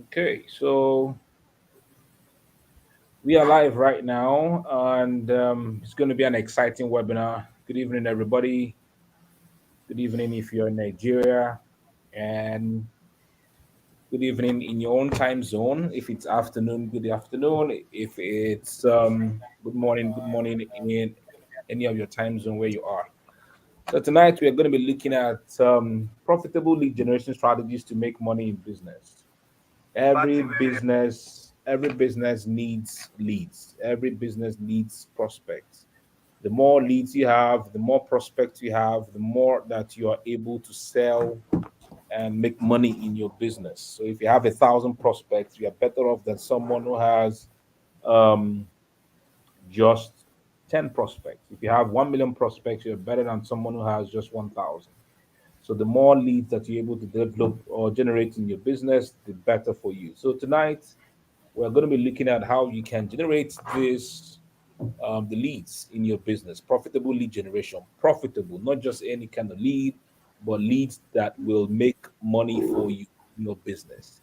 Okay, so we are live right now, and it's going to be an exciting webinar. Good evening, everybody. Good evening if you're in Nigeria, and good evening in your own time zone. If it's afternoon, good afternoon. If it's good morning in any of your time zone where you are. So tonight we are going to be looking at profitable lead generation strategies to make money in business. Every business needs leads. Every business needs prospects. The more leads you have, the more prospects you have, the more that you are able to sell and make money in your business. So if you have 1,000 prospects, you are better off than someone who has um, just 10 prospects. If you have 1 million prospects, you're better than someone who has just 1,000. So the more leads that you're able to develop or generate in your business, the better for you. So tonight we're going to be looking at how you can generate this the leads in your business, profitable lead generation, profitable, not just any kind of lead, but leads that will make money for you in your business.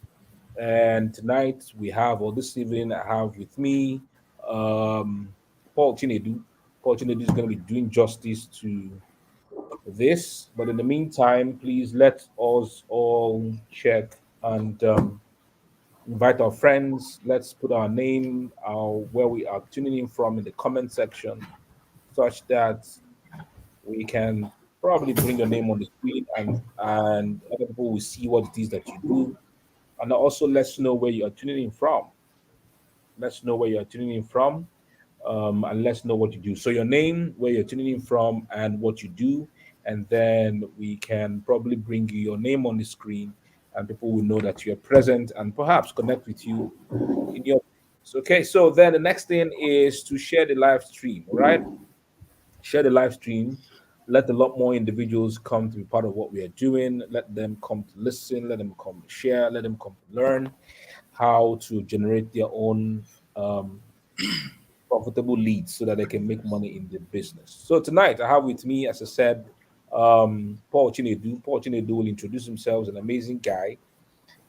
And tonight we have, or this evening, I have with me um, Paul Chinedu. Paul Chinedu is going to be doing justice to this. But in the meantime, please let us all check and invite our friends. Let's put our name, our where we are tuning in from in the comment section, such that we can probably bring your name on the screen and other people will see what it is that you do. And also let's know where you are tuning in from. Let's know where you are tuning in from, and let's know what you do. So your name, where you're tuning in from, and what you do, and then we can probably bring you your name on the screen, and people will know that you're present and perhaps connect with you in your. Okay, so then the next thing is to share the live stream. All right, share the live stream. Let a lot more individuals come to be part of what we are doing. Let them come to listen. Let them come to share. Let them come to learn how to generate their own um, profitable leads so that they can make money in the business. So tonight I have with me, as I said, Paul Chinedu. Paul Chinedu will introduce himself as an amazing guy.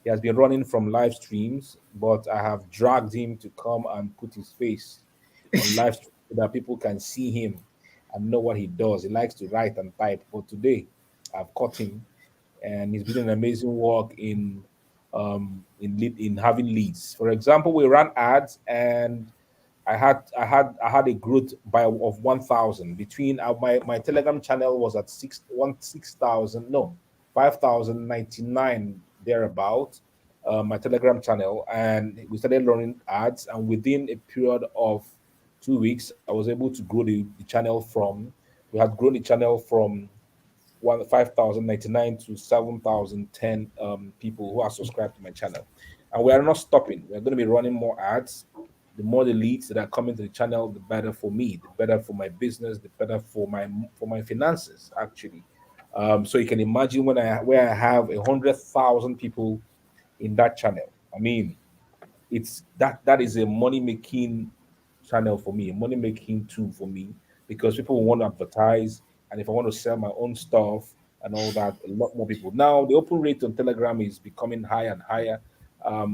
He has been running from live streams, but I have dragged him to come and put his face on live stream so that people can see him and know what he does. He likes to write and type, but today I've caught him, and he's been doing an amazing work in having leads. For example, we ran ads, and I had a growth by of 1,000 between my Telegram channel was at 6,000, no, 5,099 thereabout. My Telegram channel, and we started running ads, and within a period of 2 weeks I was able to grow the channel from we had grown the channel from 5,099 to 7,010 people who are subscribed to my channel. And we are not stopping. We're going to be running more ads. The more the leads that are coming to the channel, the better for me, the better for my business, the better for my finances actually. So you can imagine when I where I have 100,000 people in that channel. I mean, it's that is a money making channel for me, a money making tool for me, because people want to advertise, and if I want to sell my own stuff and all that, a lot more people. Now the open rate on Telegram is becoming higher and higher.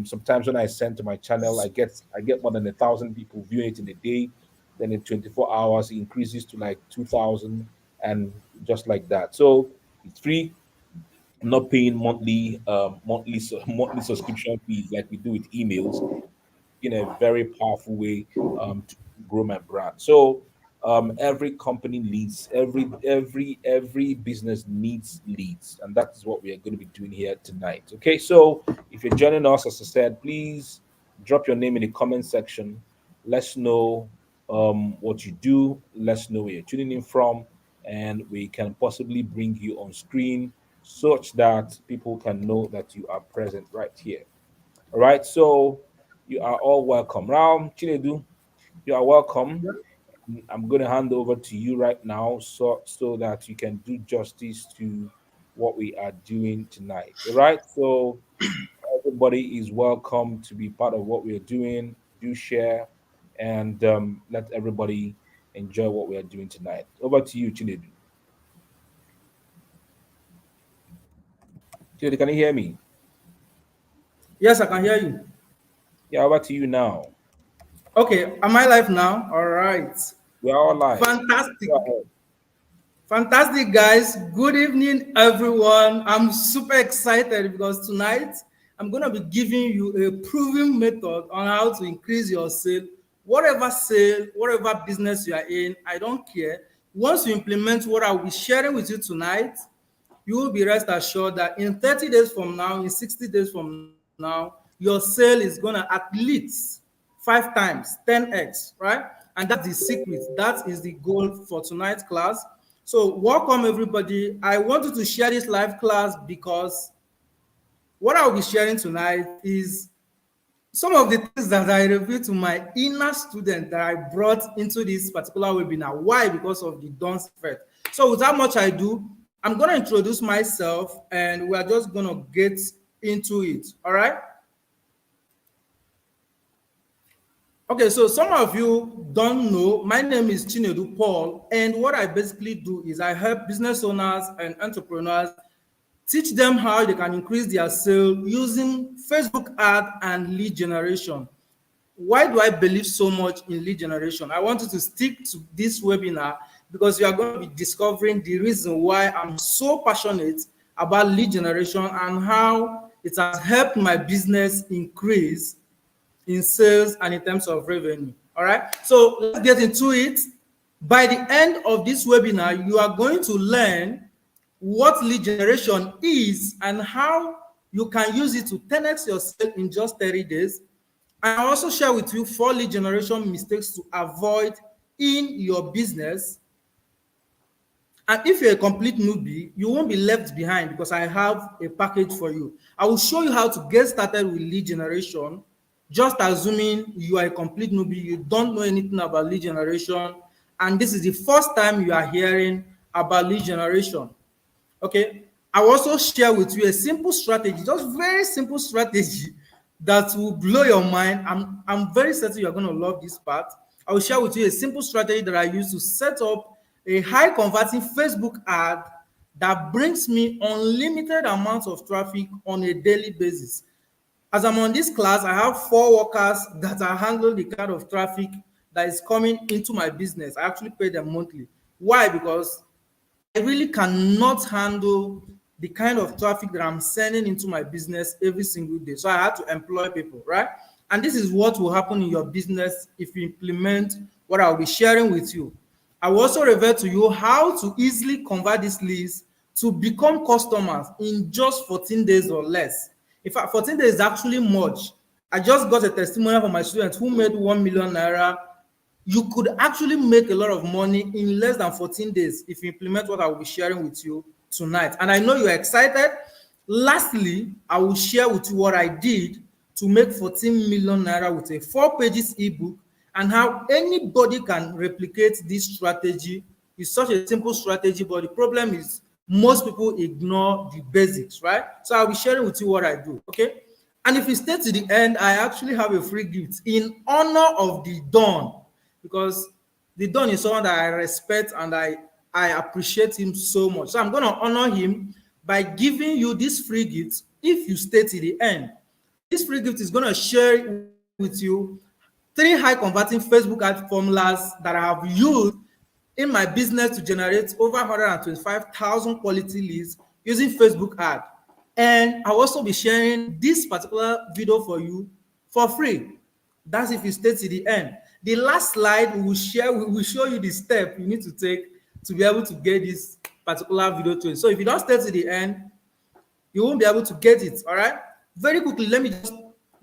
Sometimes when I send to my channel, I get more than 1,000 people viewing it in a day. Then in 24 hours, it increases to like 2,000, and just like that. So it's free. I'm not paying monthly subscription fees like we do with emails, in a very powerful way to grow my brand. So every company needs every business needs leads, and that is what we are going to be doing here tonight. Okay, so if you're joining us, as I said, please drop your name in the comment section. Let's know what you do. Let's know where you're tuning in from, and we can possibly bring you on screen such that people can know that you are present right here. All right, so you are all welcome. Now, Chinedu, you are welcome. I'm going to hand over to you right now, so that you can do justice to what we are doing tonight. All right, so everybody is welcome to be part of what we are doing. Do share and let everybody enjoy what we are doing tonight. Over to you, Chinedu. Chinedu, can you hear me? Yes, I can hear you. Yeah, over to you now. Okay, am I live now? All right. We are all live. Fantastic. Go ahead. Fantastic, guys. Good evening, everyone. I'm super excited because tonight I'm going to be giving you a proven method on how to increase your sale, whatever business you are in. I don't care. Once you implement what I'll be sharing with you tonight, you will be rest assured that in 30 days from now, in 60 days from now, your sale is going to at least 5 times, 10x, right? And that's the secret. That is the goal for tonight's class. So, welcome everybody. I want you to share this live class because what I'll be sharing tonight is some of the things that I revealed to my inner student that I brought into this particular webinar. Why? Because of the Dawn's effect. So without much ado, I'm going to introduce myself and we're just going to get into it. All right. Okay, so some of you don't know, my name is Chinedu Paul, and what I basically do is I help business owners and entrepreneurs teach them how they can increase their sale using Facebook ad and lead generation. Why do I believe so much in lead generation? I want you to stick to this webinar because you are going to be discovering the reason why I'm so passionate about lead generation and how it has helped my business increase in sales and in terms of revenue. All right. So let's get into it. By the end of this webinar, you are going to learn what lead generation is and how you can use it to 10x your sale in just 30 days. And I also share with you 4 lead generation mistakes to avoid in your business. And if you're a complete newbie, you won't be left behind because I have a package for you. I will show you how to get started with lead generation, just assuming you are a complete newbie, you don't know anything about lead generation, and this is the first time you are hearing about lead generation. Okay, I will also share with you a simple strategy, just very simple strategy that will blow your mind. I'm very certain you're going to love this part. I will share with you a simple strategy that I use to set up a high converting Facebook ad that brings me unlimited amounts of traffic on a daily basis. As I'm on this class, I have 4 workers that are handling the kind of traffic that is coming into my business. I actually pay them monthly. Why? Because I really cannot handle the kind of traffic that I'm sending into my business every single day. So I had to employ people, right? And this is what will happen in your business if you implement what I'll be sharing with you. I will also reveal to you how to easily convert these leads to become customers in just 14 days or less. In fact, 14 days is actually much. I just got a testimonial from my students who made 1 million naira. You could actually make a lot of money in less than 14 days if you implement what I will be sharing with you tonight. And I know you're excited. Lastly, I will share with you what I did to make 14 million naira with a 4 pages ebook and how anybody can replicate this strategy. It's such a simple strategy, but the problem is most people ignore the basics, right? So I'll be sharing with you what I do, okay? And if you stay to the end, I actually have a free gift in honor of the Dawn, because the Don is someone that I respect and I appreciate him so much. So I'm going to honor him by giving you this free gift if you stay to the end. This free gift is going to share with you 3 high converting Facebook ad formulas that I have used in my business to generate over 125,000 quality leads using Facebook ad. And I'll also be sharing this particular video for you for free. That's if you stay to the end. The last slide we will show you the step you need to take to be able to get this particular video to it. So if you don't stay to the end, you won't be able to get it. All right. Very quickly, let me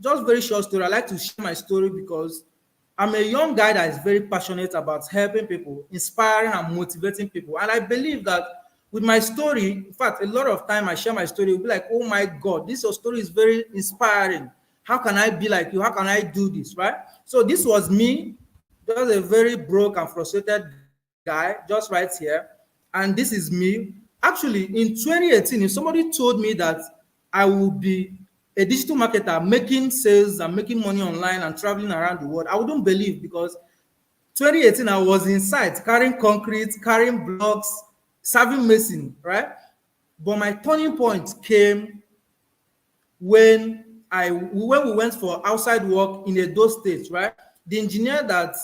just very short story. I like to share my story because I'm a young guy that is very passionate about helping people, inspiring and motivating people. And I believe that with my story, in fact, a lot of time I share my story, you'll be like, oh my God, this your story is very inspiring. How can I be like you? How can I do this? Right? So this was me, just a very broke and frustrated guy, just right here. And this is me. Actually, in 2018, if somebody told me that I would be a digital marketer making sales and making money online and traveling around the world, I wouldn't believe, because 2018 I was inside carrying concrete, carrying blocks, serving mason, right? But my turning point came when when we went for outside work in a those states, right? The engineer that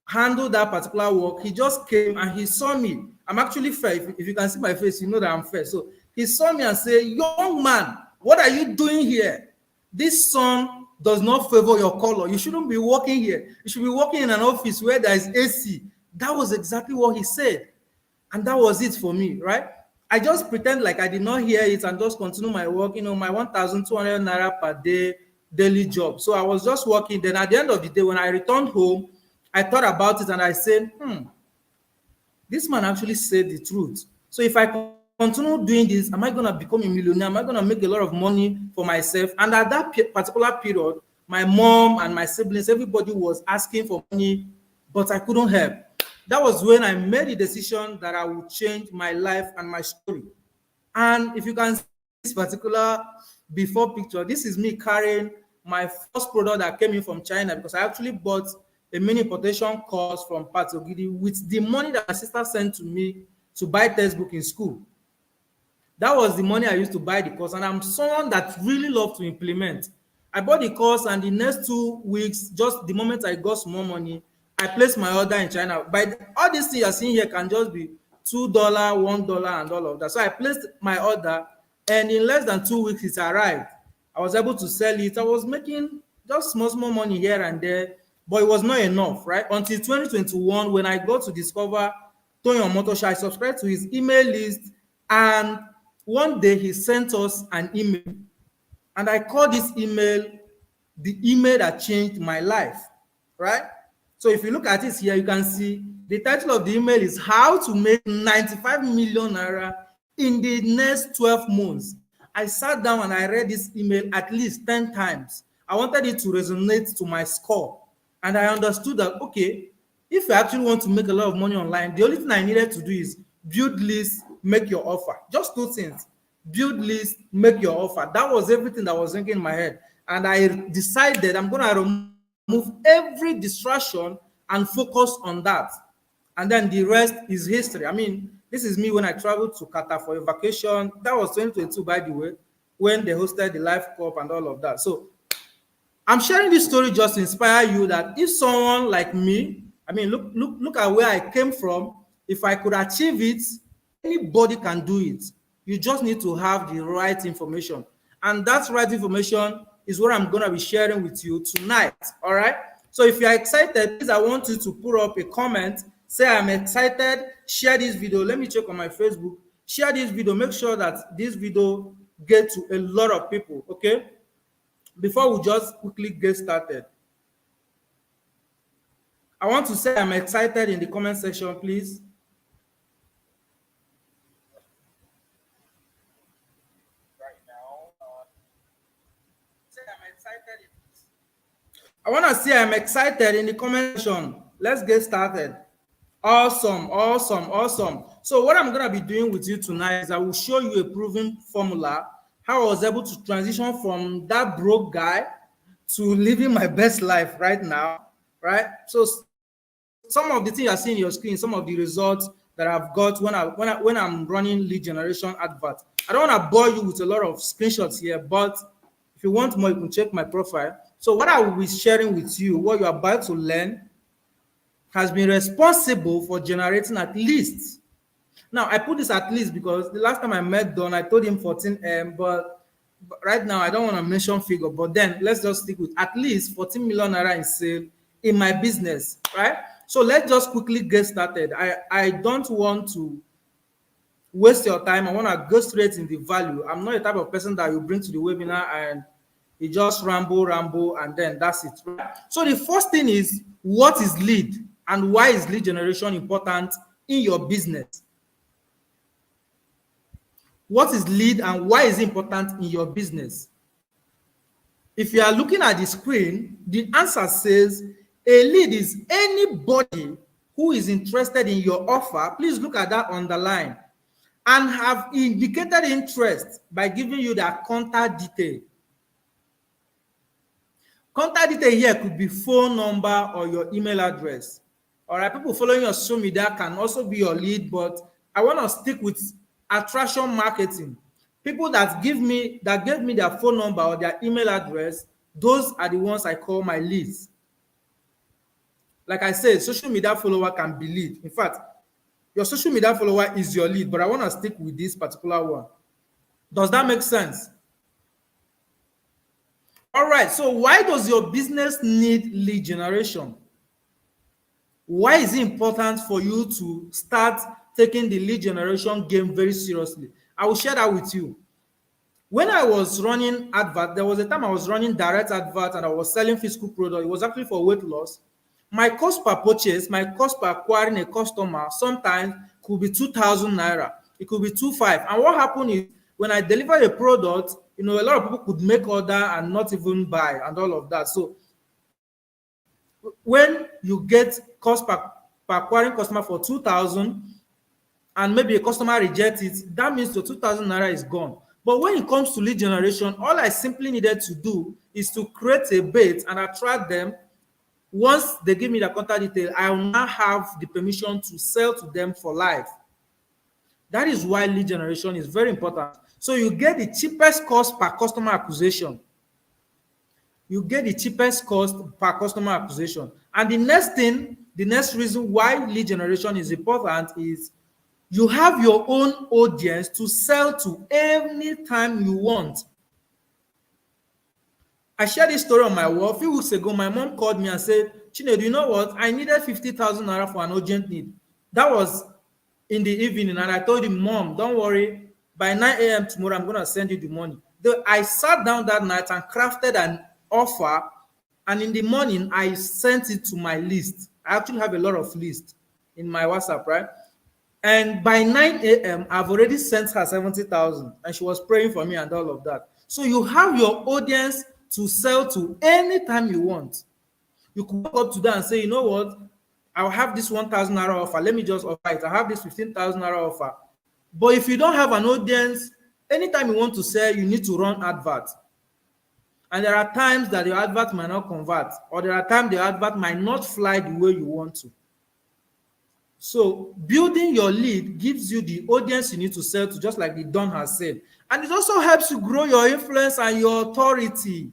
handled that particular work, he just came and he saw me. I'm actually fair. If you can see my face, you know that I'm fair. So he saw me and said, "Young man, what are you doing here? This sun does not favor your color. You shouldn't be working here. You should be working in an office where there is AC." That was exactly what he said. And that was it for me, right? I just pretend like I did not hear it and just continue my work, my 1,200 naira per day daily job. So I was just working. Then at the end of the day, when I returned home, I thought about it and I said, this man actually said the truth. So if I continue doing this, am I going to become a millionaire? Am I going to make a lot of money for myself? And at that particular period, my mom and my siblings, everybody was asking for money, but I couldn't help. That was when I made the decision that I would change my life and my story. And if you can see this particular before picture, this is me carrying my first product that came in from China, because I actually bought a mini importation course from Patogidi with the money that my sister sent to me to buy textbook in school. That was the money I used to buy the course, and I'm someone that really loves to implement. I bought the course, and the next 2 weeks, just the moment I got some more money, I placed my order in China. All these things you're seeing here can just be $2, $1, and all of that. So I placed my order, and in less than 2 weeks, it arrived. I was able to sell it. I was making just small money here and there, but it was not enough, right? Until 2021, when I got to discover Tony Omotosha, I subscribed to his email list, and one day he sent us an email, and I call this email the email that changed my life, right? So if you look at it here, you can see the title of the email is "How to Make 95 Million Naira in the Next 12 Months." I sat down and I read this email at least 10 times. I wanted it to resonate to my score. And I understood that, okay, if you actually want to make a lot of money online, the only thing I needed to do is build lists, make your offer. Just 2 things. Build lists, make your offer. That was everything that was thinking in my head. And I decided I'm going to remove every distraction and focus on that. And then the rest is history. I mean, this is me when I traveled to Qatar for a vacation. That was 2022, by the way, when they hosted the Life Cup and all of that. So I'm sharing this story just to inspire you that if someone like me, I mean, look at where I came from. If I could achieve it, anybody can do it. You just need to have the right information. And that right information is what I'm going to be sharing with you tonight. All right. So if you're excited, please, I want you to put up a comment. Say, I'm excited. Share this video. Let me check on my Facebook. Share this video. Make sure that this video gets to a lot of people. Okay. Before we just quickly get started, I want to say I'm excited in the comment section, please. Right now, say I'm excited. I want to say I'm excited in the comment section. Let's get started. Awesome. So what I'm going to be doing with you tonight is I will show you a proven formula, how I was able to transition from that broke guy to living my best life right now, right? So some of the things you see in your screen, some of the results that I've got when I'm running lead generation advert. I don't want to bore you with a lot of screenshots here, but if you want more, you can check my profile. So what I will be sharing with you, what you're about to learn, has been responsible for generating at least. Now, I put this at least because the last time I met Don, I told him 14M, but right now I don't want to mention figure, but then let's just stick with at least 14 million naira in sale in my business, right? So let's just quickly get started. I don't want to waste your time. I want to go straight in the value. I'm not the type of person that you bring to the webinar and you just ramble, and then that's it, right? So the first thing is, what is lead and why is lead generation important in your business? What is lead and why is it important in your business? If you are looking at the screen, the answer says a lead is anybody who is interested in your offer. Please look at that underline, and have indicated interest by giving you their contact detail. Contact detail here could be phone number or your email address. All right, people following your social media can also be your lead, but I want to stick with attraction marketing. People that gave me their phone number or their email address, those are the ones I call my leads. Like I said, social media follower can be lead. In fact, your social media follower is your lead, but I want to stick with this particular one. Does that make sense? All right, so why does your business need lead generation? Why is it important for you to start taking the lead generation game very seriously? I will share that with you. When I was running advert, there was a time I was running direct advert and I was selling physical product. It was actually for weight loss. My cost per purchase, my cost per acquiring a customer sometimes could be 2,000 naira. It could be 2,500. And what happened is when I deliver a product, a lot of people could make order and not even buy and all of that. So when you get cost per acquiring customer for 2,000 and maybe a customer rejects it, that means the 2,000 naira is gone. But when it comes to lead generation, all I simply needed to do is to create a bait and attract them. Once they give me the contact detail, I will now have the permission to sell to them for life. That is why lead generation is very important. So you get the cheapest cost per customer acquisition. You get the cheapest cost per customer acquisition. And the next reason why lead generation is important is you have your own audience to sell to anytime you want. I shared this story on my wall. A few weeks ago, my mom called me and said, Chinedu, you know what? I needed 50,000 naira for an urgent need. That was in the evening, and I told him, Mom, don't worry. By 9 a.m. tomorrow, I'm going to send you the money. I sat down that night and crafted an offer, and in the morning, I sent it to my list. I actually have a lot of lists in my WhatsApp, right? And by 9 a.m., I've already sent her 70,000, and she was praying for me and all of that. So you have your audience to sell to anytime you want. You could walk up to them and say, you know what, I'll have this 1,000 naira offer. Let me just offer it. I have this 15,000 naira offer. But if you don't have an audience, anytime you want to sell, you need to run adverts. And there are times that your advert might not convert, or there are times the advert might not fly the way you want to. So building your lead gives you the audience you need to sell to, just like the Don has said. And it also helps you grow your influence and your authority,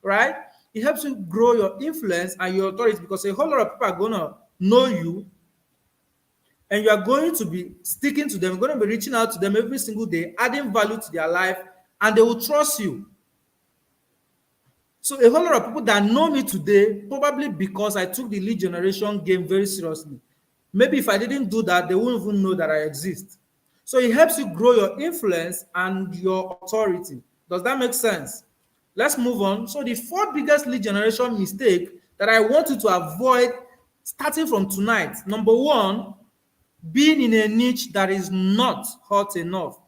right? It helps you grow your influence and your authority because a whole lot of people are going to know you, and you are going to be sticking to them. You're going to be reaching out to them every single day, adding value to their life, and they will trust you. So a whole lot of people that know me today, probably because I took the lead generation game very seriously. Maybe if I didn't do that, they wouldn't even know that I exist. So it helps you grow your influence and your authority. Does that make sense? Let's move on. So the fourth biggest lead generation mistake that I want you to avoid starting from tonight. Number one, being in a niche that is not hot enough.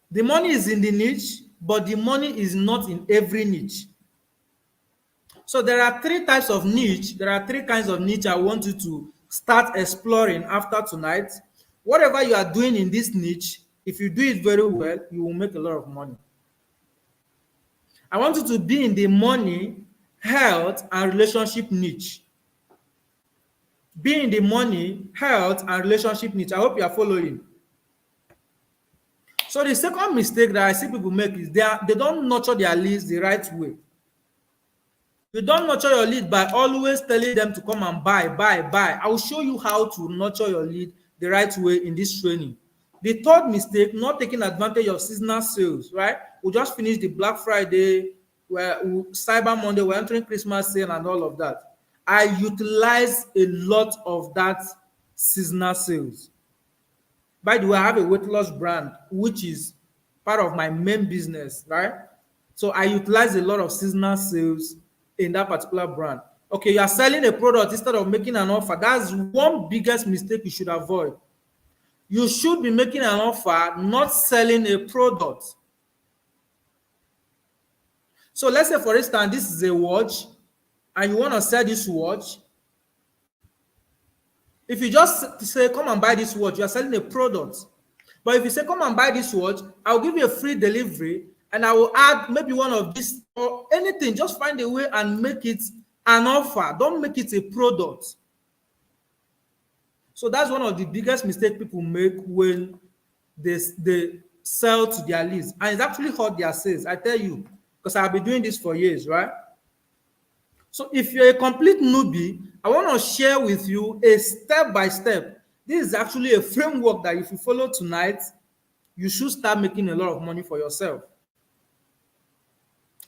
The money is in the niche, but the money is not in every niche. So there are three types of niche. There are three kinds of niche I want you to start exploring after tonight. Whatever you are doing in this niche, if you do it very well, you will make a lot of money. I want you to be in the money, health, and relationship niche. Be in the money, health, and relationship niche. I hope you are following. So the second mistake that I see people make is they don't nurture their leads the right way. You don't nurture your lead by always telling them to come and buy. I will show you how to nurture your lead the right way in this training. The third mistake, not taking advantage of seasonal sales, right? We just finished the Black Friday, Cyber Monday, we're entering Christmas sale and all of that. I utilize a lot of that seasonal sales. By the way, I have a weight loss brand, which is part of my main business, right? So I utilize a lot of seasonal sales in that particular brand. Okay, you are selling a product instead of making an offer. That's one biggest mistake you should avoid. You should be making an offer, not selling a product. So let's say, for instance, this is a watch, and you want to sell this watch. If you just say, come and buy this watch, you are selling a product. But if you say, come and buy this watch, I'll give you a free delivery, and I will add maybe one of these or anything. Just find a way and make it an offer. Don't make it a product. So that's one of the biggest mistakes people make when they sell to their leads, and it's actually hurt their sales. I tell you, because I've been doing this for years, right? So if you're a complete newbie, I want to share with you a step by step. This is actually a framework that if you follow tonight, you should start making a lot of money for yourself.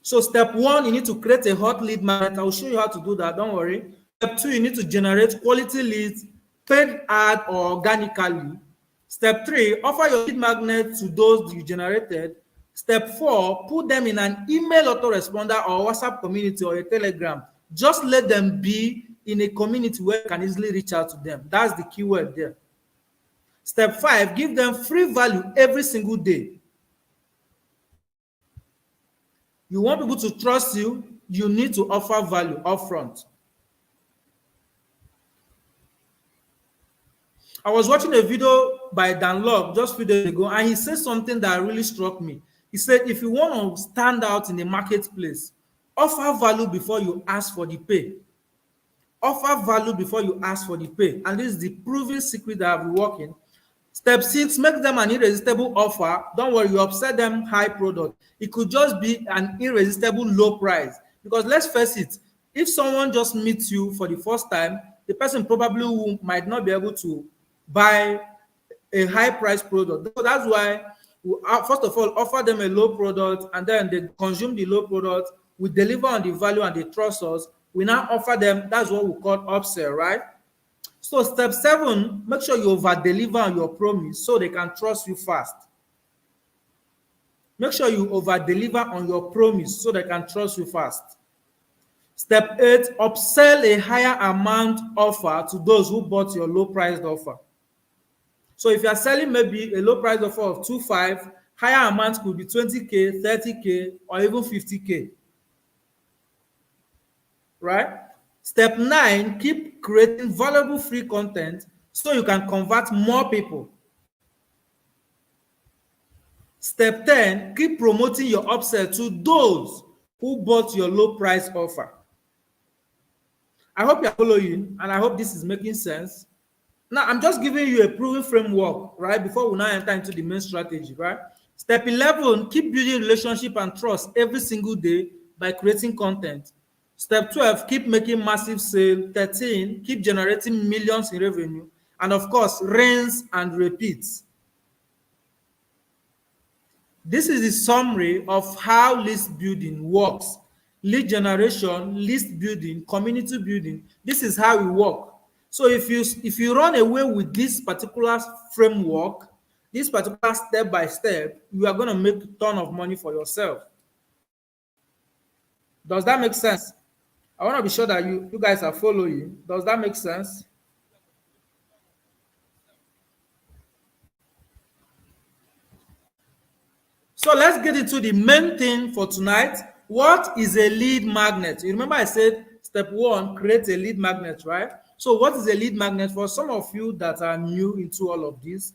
So step one, you need to create a hot lead magnet. I will show you how to do that. Don't worry. Step two, you need to generate quality leads, paid ad or organically. Step three, offer your lead magnet to those you generated. Step four, put them in an email autoresponder or WhatsApp community or a Telegram. Just let them be in a community where you can easily reach out to them. That's the keyword there. Step five, give them free value every single day. You want people to trust you, you need to offer value upfront. I was watching a video by Dan Lok just a few days ago, and he said something that really struck me. He said, if you want to stand out in the marketplace, offer value before you ask for the pay. Offer value before you ask for the pay. And this is the proven secret that I've been working. Step six, make them an irresistible offer. Don't worry, you upsell them high product. It could just be an irresistible low price. Because let's face it, if someone just meets you for the first time, the person probably might not be able to buy a high price product. So that's why we, first of all, offer them a low product, and then they consume the low product. We deliver on the value and they trust us. We now offer them, that's what we call upsell, right? So step seven, make sure you over-deliver on your promise so they can trust you fast. Make sure you over-deliver on your promise so they can trust you fast. Step eight, upsell a higher amount offer to those who bought your low-priced offer. So if you are selling maybe a low-priced offer of 2.5, higher amount could be 20K, 30K, or even 50K. Right? Step nine, keep creating valuable free content so you can convert more people. Step 10, keep promoting your upsell to those who bought your low price offer. I hope you're following, and I hope this is making sense. Now, I'm just giving you a proven framework, right, before we now enter into the main strategy, right? Step 11, keep building relationship and trust every single day by creating content. Step 12, keep making massive sales. 13, keep generating millions in revenue. And of course, rinse and repeat. This is the summary of how list building works. Lead generation, list building, community building. This is how it works. So if you run away with this particular framework, this particular step by step, you are going to make a ton of money for yourself. Does that make sense? I want to be sure that you guys are following. Does that make sense? So let's get into the main thing for tonight. What is a lead magnet? You remember I said step one, create a lead magnet, right? So what is a lead magnet? For some of you that are new into all of this,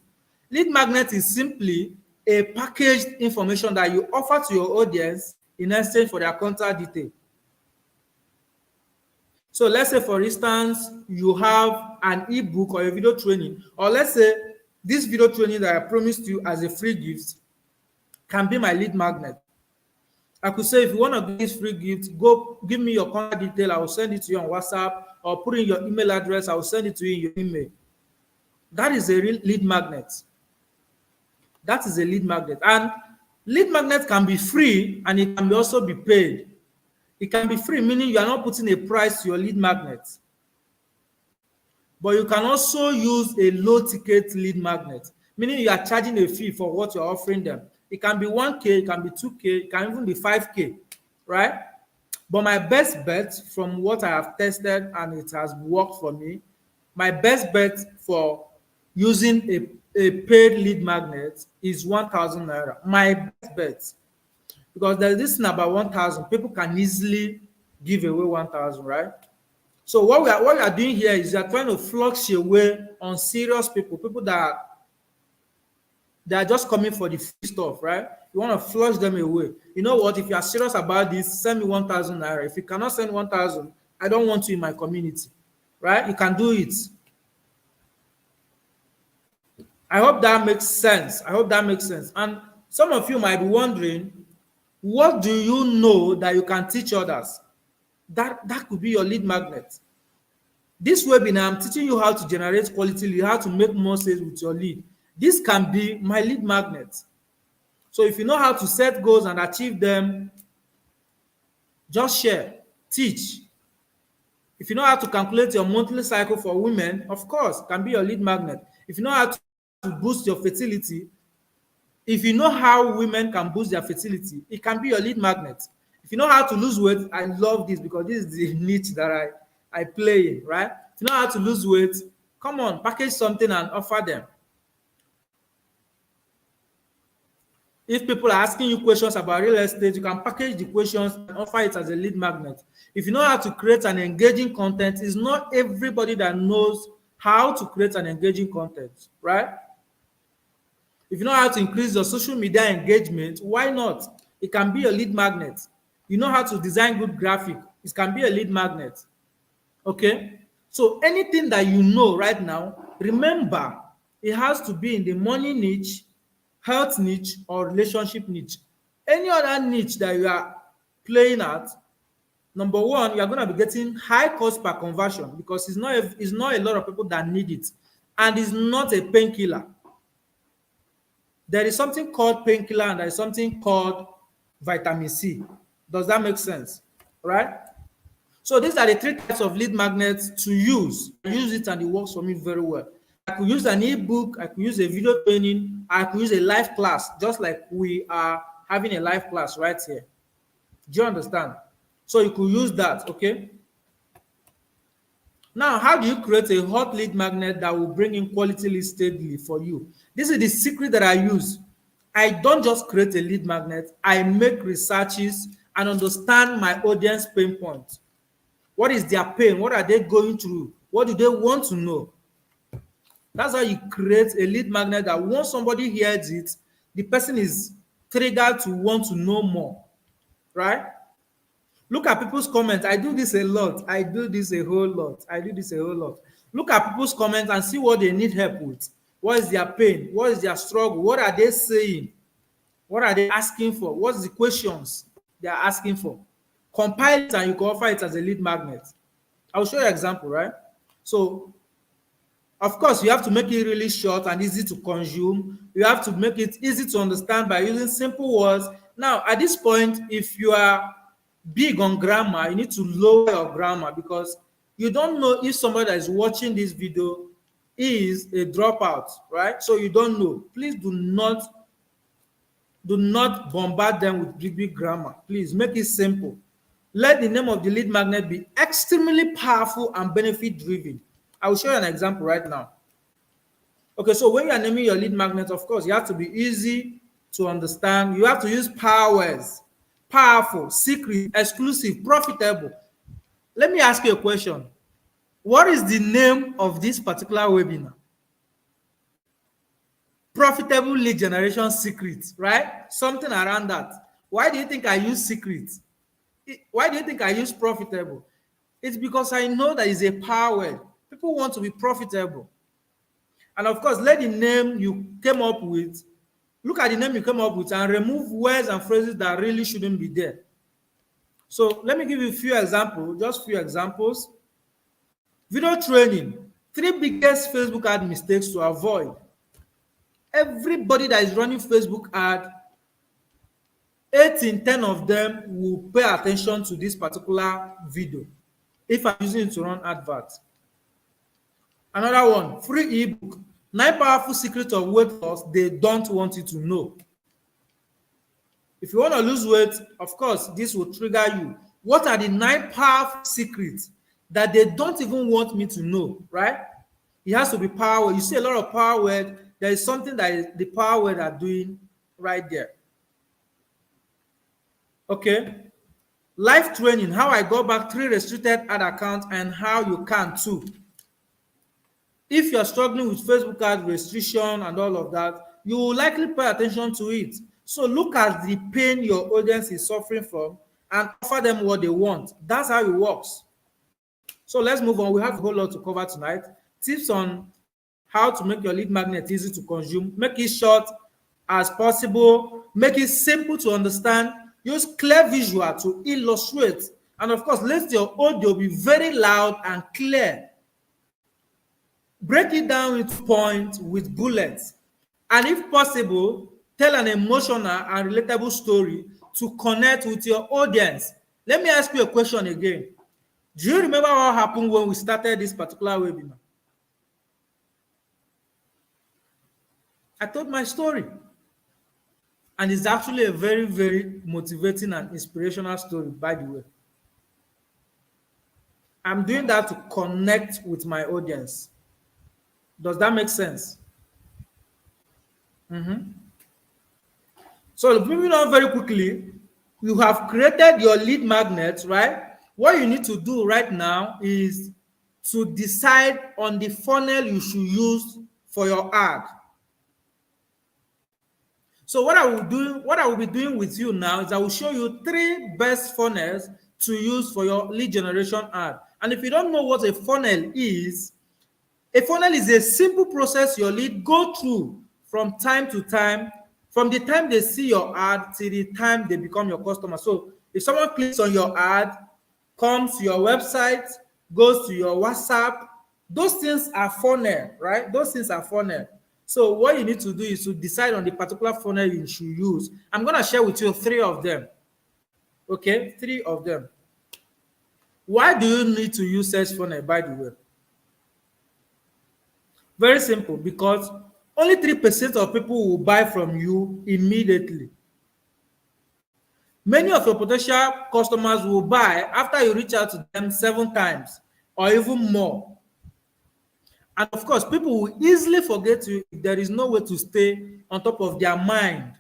lead magnet is simply a packaged information that you offer to your audience in exchange for their contact detail. So let's say, for instance, you have an ebook or a video training, or let's say this video training that I promised you as a free gift can be my lead magnet. I could say, if you want to get this free gift, go give me your contact detail. I will send it to you on WhatsApp, or put in your email address. I will send it to you in your email. That is a real lead magnet. That is a lead magnet. And lead magnet can be free, and it can also be paid. It can be free, meaning you are not putting a price to your lead magnet. But you can also use a low-ticket lead magnet, meaning you are charging a fee for what you're offering them. It can be 1K, it can be 2K, it can even be 5K, right? But my best bet, from what I have tested and it has worked for me, my best bet for using a paid lead magnet is 1,000 naira. My best bet. Because there's this thing about 1,000. People can easily give away 1,000, right? So what we are doing here is we are trying to flush away on serious people that they are just coming for the free stuff, right? You want to flush them away. You know what? If you are serious about this, send me 1,000 naira. If you cannot send 1,000, I don't want you in my community, right? You can do it. I hope that makes sense. I hope that makes sense. And some of you might be wondering, what do you know that you can teach others? That could be your lead magnet. This webinar, I'm teaching you how to generate quality lead, how to make more sales with your lead. This can be my lead magnet. So if you know how to set goals and achieve them, just share, teach. If you know how to calculate your monthly cycle for women, of course, can be your lead magnet. If you know how to boost your fertility, if you know how women can boost their fertility, it can be your lead magnet. If you know how to lose weight, I love this because this is the niche that I play in, right? If you know how to lose weight, come on, package something and offer them. If people are asking you questions about real estate, you can package the questions and offer it as a lead magnet. If you know how to create an engaging content, it's not everybody that knows how to create an engaging content, right? If you know how to increase your social media engagement, why not? It can be a lead magnet. You know how to design good graphic, it can be a lead magnet. Okay? So anything that you know right now, remember, it has to be in the money niche, health niche, or relationship niche. Any other niche that you are playing at, number one, you are going to be getting high cost per conversion because it's not a lot of people that need it, and it's not a painkiller. There is something called painkiller and there is something called vitamin C. Does that make sense? Right? So these are the three types of lead magnets to use. I use it and it works for me very well. I could use an ebook, I could use a video training, I could use a live class, just like we are having a live class right here. Do you understand? So you could use that, okay? Now, how do you create a hot lead magnet that will bring in quality leads steadily for you? This is the secret that I use. I don't just create a lead magnet. I make researches and understand my audience pain points. What is their pain? What are they going through? What do they want to know? That's how you create a lead magnet that once somebody hears it, the person is triggered to want to know more, right? Look at people's comments. I do this a lot. I do this a whole lot. I do this a whole lot. Look at people's comments and see what they need help with. What is their pain? What is their struggle? What are they saying? What are they asking for? What's the questions they are asking for? Compile it and you can offer it as a lead magnet. I'll show you an example, right? So, of course, you have to make it really short and easy to consume. You have to make it easy to understand by using simple words. Now, at this point, if you are big on grammar, you need to lower your grammar because you don't know if somebody that is watching this video is a dropout, right? So you don't know. Please do not bombard them with big grammar. Please make it simple. Let the name of the lead magnet be extremely powerful and benefit driven. I will show you an example right now. Okay, so when you are naming your lead magnet, of course, you have to be easy to understand. You have to use powers. Powerful, secret, exclusive, profitable. Let me ask you a question. What is the name of this particular webinar? Profitable lead generation secret, right? Something around that. Why do you think I use secret? Why do you think I use profitable? It's because I know that is a power word. People want to be profitable. And of course, let the name you came up with, look at the name you came up with and remove words and phrases that really shouldn't be there. So let me give you a few examples, just few examples. Video training, 3 biggest Facebook ad mistakes to avoid. Everybody that is running Facebook ad, 8 in 10 of them will pay attention to this particular video if I'm using it to run adverts. Another one, free ebook, 9 powerful secrets of weight loss they don't want you to know. If you want to lose weight, of course, this will trigger you. What are the 9 powerful secrets that they don't even want me to know, right? It has to be power. You see a lot of power word. There is something that the power word are doing right there. Okay. Live training, how I got back 3 restricted ad accounts and how you can too. If you're struggling with Facebook ad restriction and all of that, you will likely pay attention to it. So look at the pain your audience is suffering from and offer them what they want. That's how it works. So let's move on. We have a whole lot to cover tonight. Tips on how to make your lead magnet easy to consume, make it short as possible, make it simple to understand, use clear visual to illustrate, and of course, let your audio be very loud and clear. Break it down into points with bullets, and if possible, tell an emotional and relatable story to connect with your audience. Let me ask you a question again. Do you remember what happened when we started this particular webinar? I told my story. And it's actually a very, very motivating and inspirational story, by the way. I'm doing that to connect with my audience. Does that make sense? So moving on very quickly, you have created your lead magnet, right? What you need to do right now is to decide on the funnel you should use for your ad. So what I will be doing with you now is I will show you 3 best funnels to use for your lead generation ad. And if you don't know what a funnel is a simple process your lead go through from time to time, from the time they see your ad till the time they become your customer. So if someone clicks on your ad, comes to your website, goes to your WhatsApp, those things are funnel, right? Those things are funnel. So what you need to do is to decide on the particular funnel you should use. I'm going to share with you 3 of them. Okay, 3 of them. Why do you need to use search funnel, by the way? Very simple, because only 3% of people will buy from you immediately. Many of your potential customers will buy after you reach out to them 7 times or even more. And of course, people will easily forget you if there is no way to stay on top of their mind.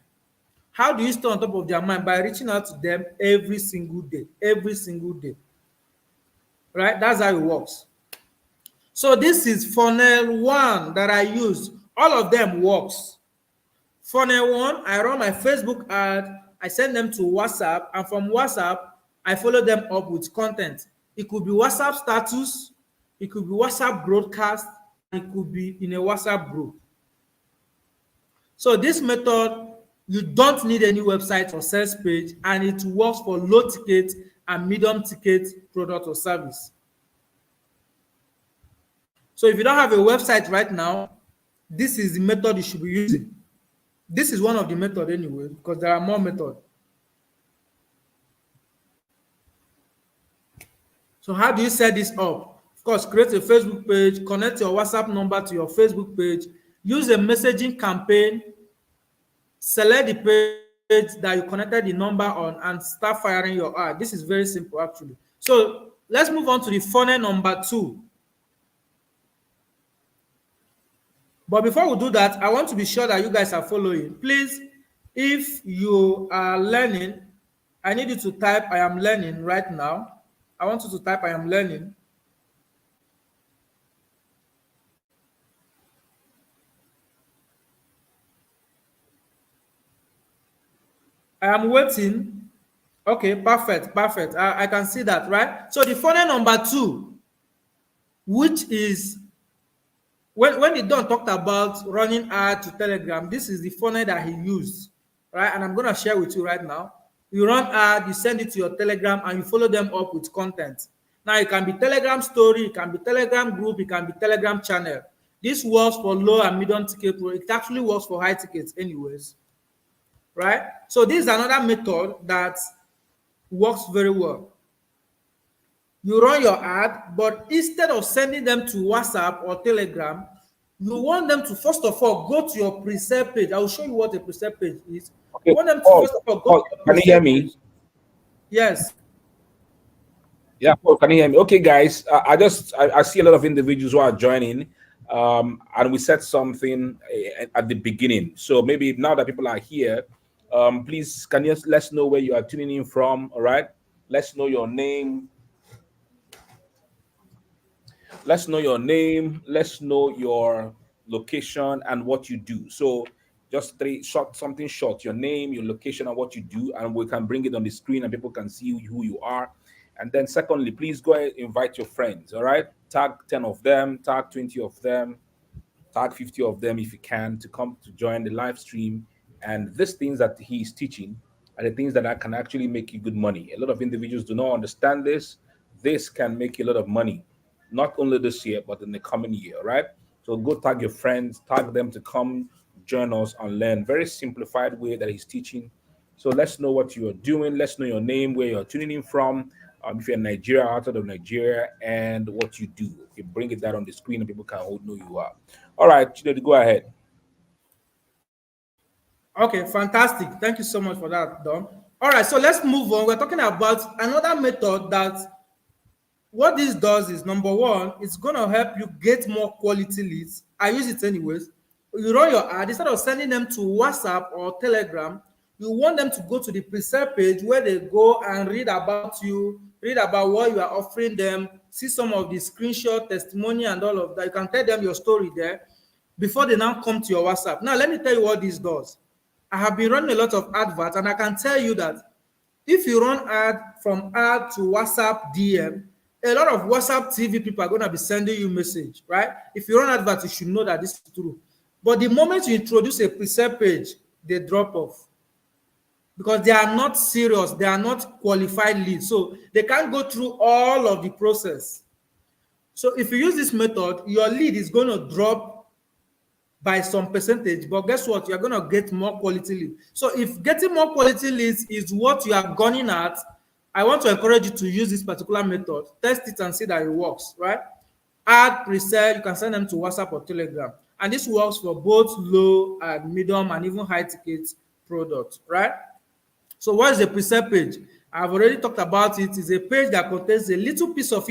How do you stay on top of their mind? By reaching out to them every single day, every single day. Right? That's how it works. So this is funnel 1 that I use. All of them works. Funnel 1, I run my Facebook ad, I send them to WhatsApp, and from WhatsApp, I follow them up with content. It could be WhatsApp status, it could be WhatsApp broadcast, it could be in a WhatsApp group. So this method, you don't need any website or sales page, and it works for low ticket and medium ticket product or service. So if you don't have a website right now, this is the method you should be using. This is one of the methods anyway, because there are more methods. So how do you set this up? Of course, create a Facebook page, connect your WhatsApp number to your Facebook page, use a messaging campaign, select the page that you connected the number on, and start firing your ad. This is very simple, actually. So let's move on to the funnel number 2. But before we do that, I want to be sure that you guys are following. Please, if you are learning, I need you to type I am learning right now. I want you to type I am learning. I am waiting. Okay, perfect. I can see that, right? So the funnel number 2, which is when the Don talked about running ad to Telegram, this is the funnel that he used, right? And I'm going to share with you right now. You run ad, you send it to your Telegram, and you follow them up with content. Now, it can be Telegram story, it can be Telegram group, it can be Telegram channel. This works for low and medium ticket. It actually works for high tickets anyways, right? So this is another method that works very well. You run your ad, but instead of sending them to WhatsApp or Telegram, you want them to first of all go to your preset page. I will show you what a preset page is. Okay. You want them to first of all go to your can you hear preset me? page. Yes. Yeah, Paul, can you hear me? Okay, guys. I see a lot of individuals who are joining, and we said something at the beginning. So maybe now that people are here, please can you let's know where you are tuning in from? All right, let's know your name. Let's know your name. Let's know your location and what you do. So just something short, your name, your location, and what you do, and we can bring it on the screen and people can see who you are. And then secondly, please go ahead and invite your friends. All right, tag 10 of them, tag 20 of them, tag 50 of them if you can to come to join the live stream. And these things that he is teaching are the things that can actually make you good money. A lot of individuals do not understand this. This can make you a lot of money, not only this year, but in the coming year, right? So go tag your friends, tag them to come join us and learn. Very simplified way that he's teaching. So let's know what you are doing. Let's know your name, where you're tuning in from. If you're in Nigeria, outside of Nigeria, and what you do. You bring it down on the screen and people can know who you are. All right, Chinedu, go ahead. Okay, fantastic. Thank you so much for that, Don. All right, so let's move on. We're talking about another method that what this does is number one, it's gonna help you get more quality leads. I use it anyways. You run your ad instead of sending them to WhatsApp or Telegram. You want them to go to the preset page where they go and read about you, read about what you are offering them, see some of the screenshot, testimony, and all of that. You can tell them your story there before they now come to your WhatsApp. Now, let me tell you what this does. I have been running a lot of adverts, and I can tell you that if you run ad from ad to WhatsApp DM, a lot of WhatsApp TV people are going to be sending you message, right? If you run advert, you should know that this is true. But the moment you introduce a preset page, they drop off because they are not serious. They are not qualified leads. So they can't go through all of the process. So if you use this method, your lead is going to drop by some percentage, but guess what? You're going to get more quality leads. So if getting more quality leads is what you are gunning at, I want to encourage you to use this particular method. Test it and see that it works, right? Add preset, you can send them to WhatsApp or Telegram. And this works for both low and medium and even high ticket products, right? So what is a preset page? I've already talked about it. It's a page that contains a little piece of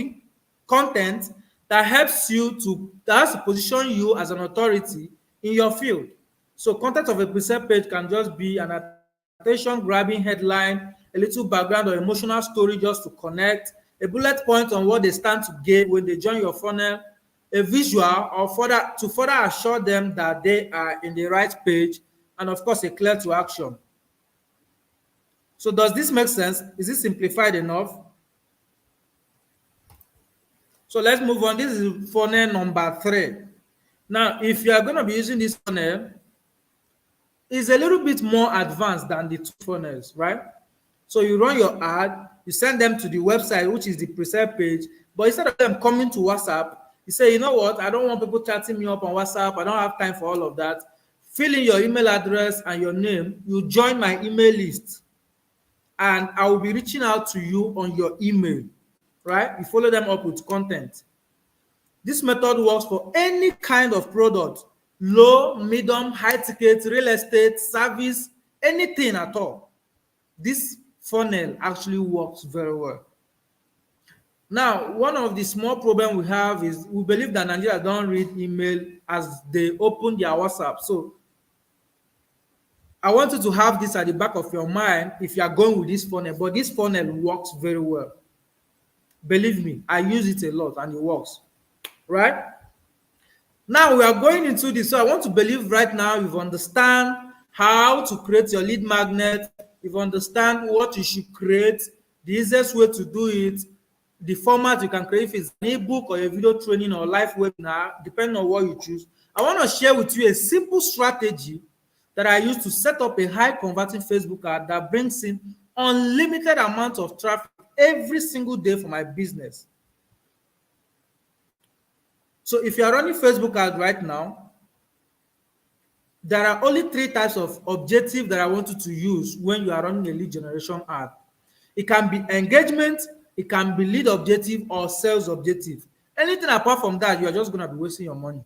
content that helps you that has to position you as an authority in your field. So content of a preset page can just be an attention-grabbing headline, a little background or emotional story just to connect, a bullet point on what they stand to gain when they join your funnel, a visual or further assure them that they are in the right page, and of course a clear to action. So does this make sense? Is it simplified enough? So let's move on. This is funnel number 3. Now, if you are going to be using this funnel, it's a little bit more advanced than the two funnels, right? So you run your ad, you send them to the website, which is the preset page, but instead of them coming to WhatsApp, you say, you know what, I don't want people chatting me up on WhatsApp. I don't have time for all of that. Fill in your email address and your name. You join my email list, and I will be reaching out to you on your email, right? You follow them up with content. This method works for any kind of product, low, medium, high ticket, real estate, service, anything at all. This funnel actually works very well. Now, one of the small problems we have is we believe that Nigeria don't read email as they open their WhatsApp. So I want you to have this at the back of your mind if you are going with this funnel, but this funnel works very well. Believe me, I use it a lot and it works, right? Now we are going into this. So I want to believe right now you've understand how to create your lead magnet. You've understand what you should create, the easiest way to do it, the format you can create, if it's an ebook or a video training or live webinar, depending on what you choose. I want to share with you a simple strategy that I use to set up a high converting Facebook ad that brings in unlimited amount of traffic every single day for my business. So if you are running Facebook ad right now, there are only 3 types of objective that I want you to use when you are running a lead generation ad. It can be engagement, it can be lead objective or sales objective. Anything apart from that, you are just going to be wasting your money.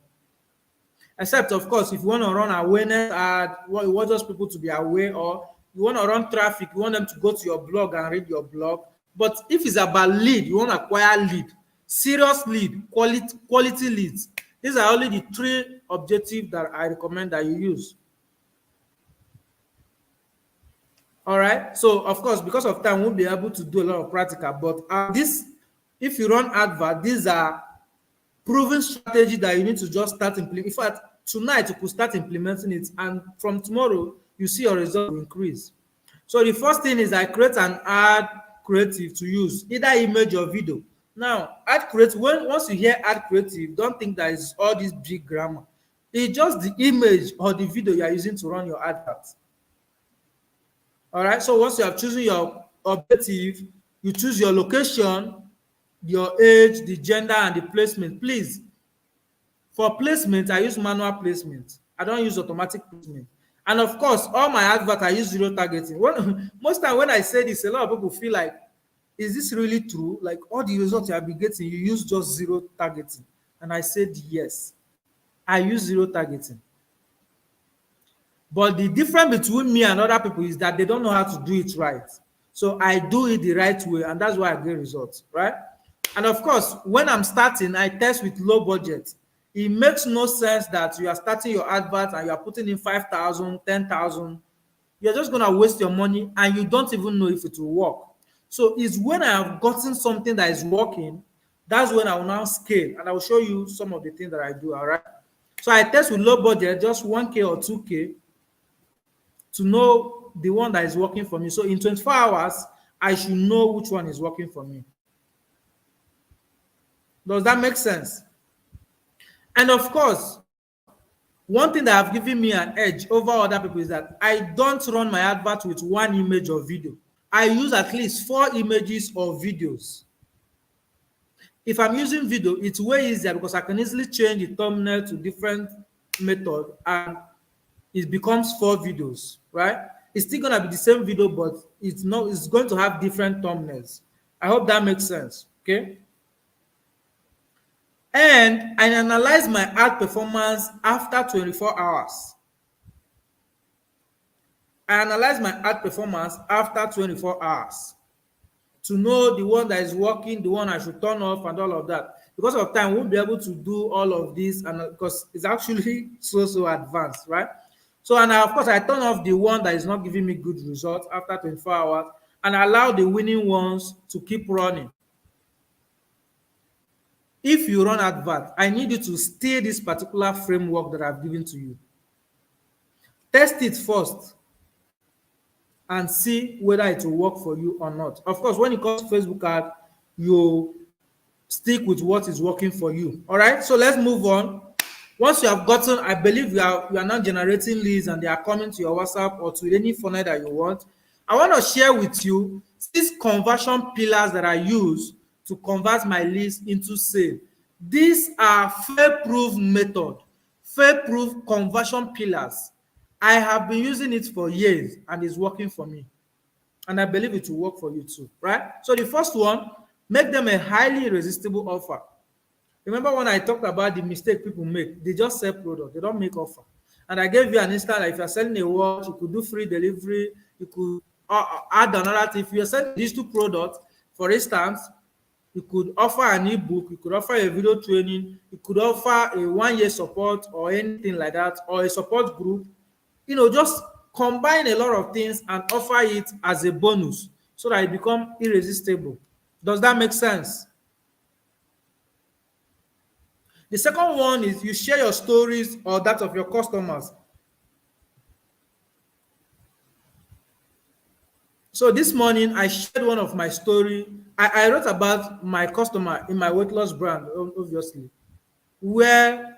Except, of course, if you want to run awareness ad, you want just people to be aware, or you want to run traffic, you want them to go to your blog and read your blog. But if it's about lead, you want to acquire lead, serious lead, quality leads. These are only the 3 objectives that I recommend that you use. All right. So, of course, because of time, we won't be able to do a lot of practical. But if you run advert, these are proven strategy that you need to just start implementing. In fact, tonight you could start implementing it, and from tomorrow you see your result will increase. So the first thing is I create an ad creative to use, either image or video. Now, ad creative, once you hear ad creative, don't think that it's all this big grammar. It's just the image or the video you are using to run your advert. All right. So once you have chosen your objective, you choose your location, your age, the gender, and the placement. Please, for placement, I use manual placement. I don't use automatic placement. And of course, all my advert I use zero targeting. Most time when I say this, a lot of people feel like, is this really true? Like all the results you have been getting, you use just zero targeting. And I said yes, I use zero targeting. But the difference between me and other people is that they don't know how to do it right. So I do it the right way, and that's why I get results, right? And of course, when I'm starting, I test with low budget. It makes no sense that you are starting your advert and you are putting in 5,000, 10,000. You're just going to waste your money and you don't even know if it will work. So it's when I have gotten something that is working, that's when I will now scale, and I will show you some of the things that I do, all right? So I test with low budget, just 1K or 2K, to know the one that is working for me. So in 24 hours, I should know which one is working for me. Does that make sense? And of course, one thing that have given me an edge over other people is that I don't run my advert with one image or video. I use at least 4 images or videos. If I'm using video, it's way easier because I can easily change the thumbnail to different method and it becomes 4 videos, right? It's still gonna be the same video, but it's going to have different thumbnails. I hope that makes sense. Okay. And I analyze my ad performance after 24 hours. I analyze my ad performance after 24 hours to know the one that is working, the one I should turn off, and all of that. Because of time, we won't be able to do all of this, and because it's actually so advanced, right? So, and of course, I turn off the one that is not giving me good results after 24 hours and allow the winning ones to keep running. If you run advert, I need you to stay this particular framework that I've given to you. Test it first and see whether it will work for you or not. Of course, when it comes to Facebook ad, you stick with what is working for you. All right, so let's move on. Once you have gotten, I believe you are now generating leads and they are coming to your WhatsApp or to any funnel that you want. I want to share with you 6 conversion pillars that I use to convert my leads into sale. These are fail-proof method, fail-proof conversion pillars. I have been using it for years and it's working for me. And I believe it will work for you too, right? So the first one, make them a highly irresistible offer. Remember when I talked about the mistake people make? They just sell product, they don't make offer. And I gave you an instance, like if you're selling a watch, you could do free delivery, you could add another thing. If you're selling these 2 products, for instance, you could offer an ebook, you could offer a video training, you could offer a 1-year support or anything like that, or a support group. Just combine a lot of things and offer it as a bonus so that it becomes irresistible. Does that make sense? The second one is you share your stories or that of your customers. So this morning I shared one of my story. I wrote about my customer in my weight loss brand, obviously, where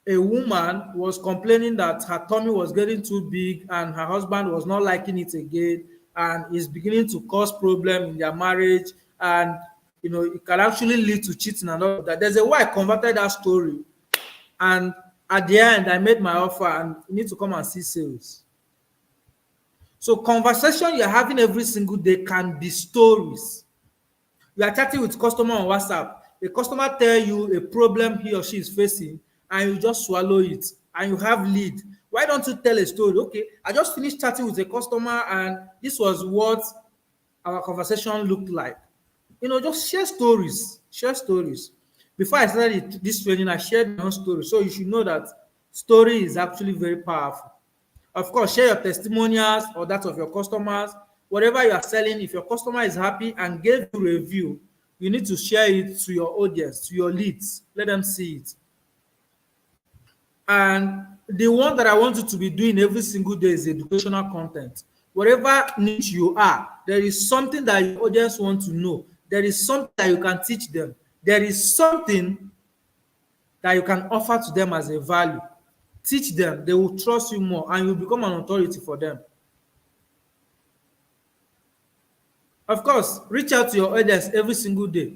a woman was complaining that her tummy was getting too big and her husband was not liking it again and is beginning to cause problem in their marriage, and it can actually lead to cheating and all of that. There's a way I converted that story, and at the end I made my offer and you need to come and see sales. So conversation you're having every single day can be stories. You are chatting with customer on WhatsApp. A customer tell you a problem he or she is facing and you just swallow it and you have lead. Why don't you tell a story? Okay, I just finished chatting with a customer and this was what our conversation looked like. Just share stories. Share stories. Before I started this training, I shared my own story. So you should know that story is actually very powerful. Of course, share your testimonials or that of your customers. Whatever you are selling, if your customer is happy and gave you a review, you need to share it to your audience, to your leads. Let them see it. And the one that I want you to be doing every single day is educational content. Whatever niche you are, there is something that your audience want to know. There is something that you can teach them. There is something that you can offer to them as a value. Teach them, they will trust you more, and you become an authority for them. Of course, reach out to your audience every single day.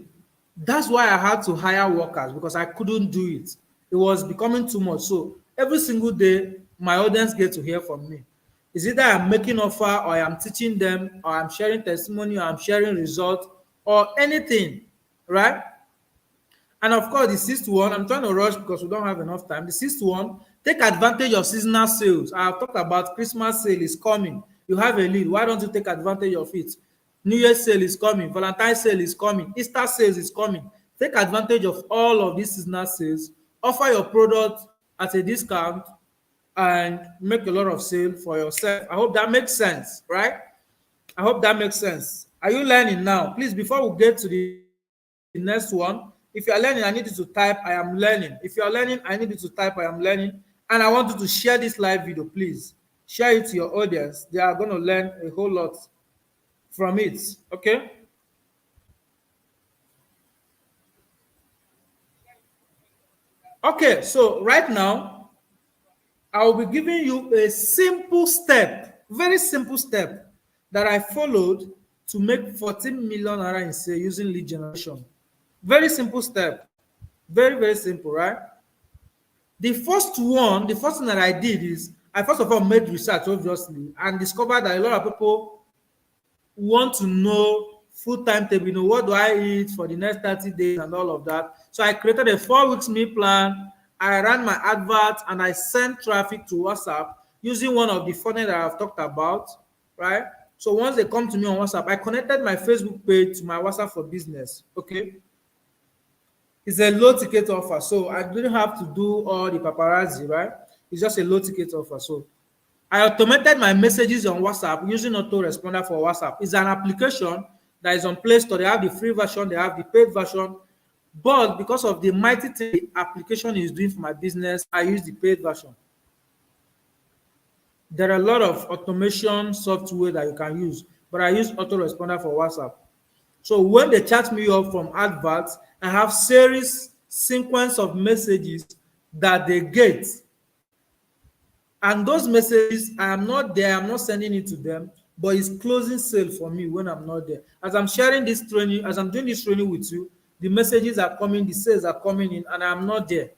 That's why I had to hire workers, because I couldn't do it. It was becoming too much. So every single day, my audience get to hear from me. It's either I'm making offer, or I'm teaching them, or I'm sharing testimony, or I'm sharing results, or anything, right? And of course, the sixth one, I'm trying to rush because we don't have enough time. The sixth one, take advantage of seasonal sales. I have talked about Christmas sale is coming. You have a lead. Why don't you take advantage of it? New Year's sale is coming. Valentine's sale is coming. Easter sales is coming. Take advantage of all of these seasonal sales. Offer your product at a discount and make a lot of sale for yourself. I hope that makes sense, right? I hope that makes sense. Are you learning now? Please, before we get to the next one, if you are learning, I need you to type I am learning. If you are learning, I need you to type I am learning. And I want you to share this live video, please. Share it to your audience. They are going to learn a whole lot from it. Okay? Okay, so right now, I will be giving you a simple step, very simple step that I followed to make 14 million naira in sale using lead generation. Very simple step. Very, very simple, right? The first thing that I did is I first of all made research, obviously, and discovered that a lot of people want to know full timetable, what do I eat for the next 30 days and all of that. So I created a 4 weeks meal plan. I ran my adverts and I sent traffic to WhatsApp using one of the funnel that I've talked about, right? So once they come to me on WhatsApp, I connected my Facebook page to my WhatsApp for business. Okay. It's a low ticket offer, so I didn't have to do all the paparazzi, right? It's just a low ticket offer. So I automated my messages on WhatsApp using autoresponder for WhatsApp. It's an application that is on Play Store. They have the free version, they have the paid version. But because of the mighty thing the application is doing for my business, I use the paid version. There are a lot of automation software that you can use, but I use autoresponder for WhatsApp. So when they chat me up from adverts, I have sequence of messages that they get. And those messages, I am not there, I'm not sending it to them, but it's closing sale for me when I'm not there. As I'm sharing this training, as I'm doing this training with you, the messages are coming, the sales are coming in, and I'm not there.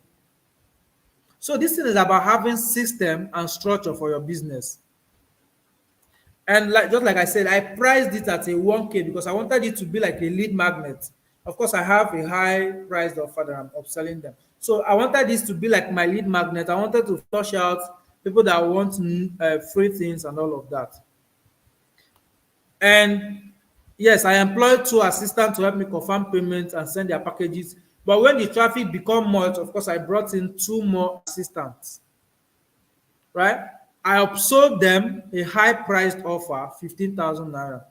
So this thing is about having system and structure for your business. And just like I said, I priced it at a 1K because I wanted it to be like a lead magnet. Of course, I have a high priced offer that I'm upselling them. So I wanted this to be like my lead magnet. I wanted to flush out people that want free things and all of that. And yes, I employed 2 assistants to help me confirm payments and send their packages. But when the traffic become much, of course, I brought in 2 more assistants, right? I upsold them a high-priced offer, 15,000 naira.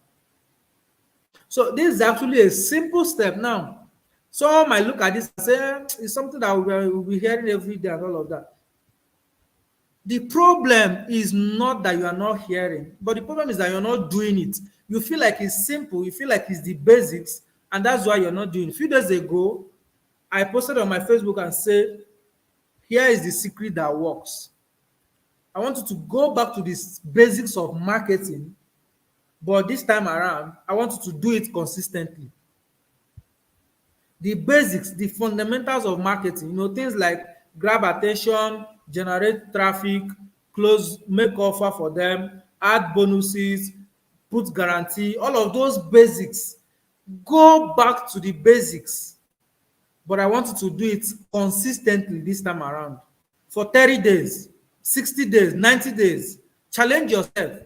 So this is actually a simple step now. Someone might look at this and say, it's something that we'll be hearing every day and all of that. The problem is not that you are not hearing, but the problem is that you're not doing it. You feel like it's simple, you feel like it's the basics, and that's why you're not doing it. A few days ago, I posted on my Facebook and said, here is the secret that works. I want you to go back to the basics of marketing, but this time around, I want you to do it consistently. The basics, the fundamentals of marketing, things like grab attention, generate traffic, close, make offer for them, add bonuses, put guarantee, all of those basics. Go back to the basics, but I want you to do it consistently this time around for 30 days, 60 days, 90 days. Challenge yourself.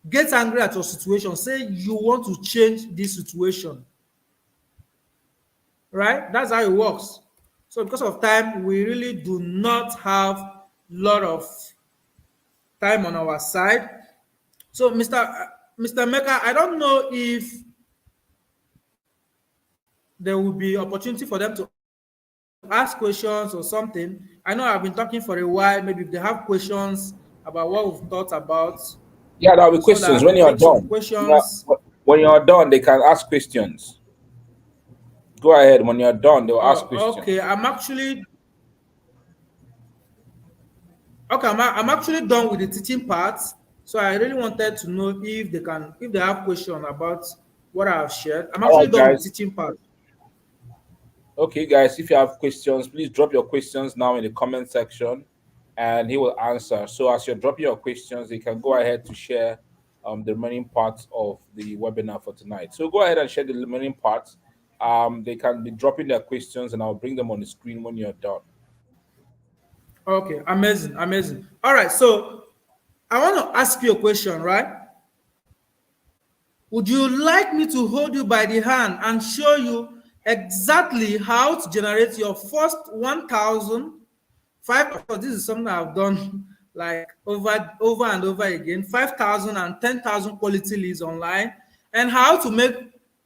Get angry at your situation. Say you want to change this situation. Right? That's how it works. So because of time, we really do not have a lot of time on our side. So Mr. Mecca, I don't know if there will be opportunity for them to ask questions or something. I know I've been talking for a while. Maybe if they have questions about what we've thought about, Yeah, there'll be so that I questions when could you're take some done. questions. When you're done, they can ask questions. Go ahead. When you're done, they'll ask Okay, questions. I'm actually Okay, I'm actually done with the teaching part. So I really wanted to know if they have question about what I have shared. I'm All actually right, done with guys. teaching part. Okay, guys, if you have questions, please drop your questions now in the comment section and he will answer. So, as you're dropping your questions, you can go ahead to share the remaining parts of the webinar for tonight. So, go ahead and share the remaining parts. They can be dropping their questions and I'll bring them on the screen when you're done. Okay, amazing, amazing. All right, so I want to ask you a question, right? Would you like me to hold you by the hand and show you exactly how to generate your first 1,000 five? Of course, this is something I've done like over and over again. 5,000 and 10,000 quality leads online, and how to make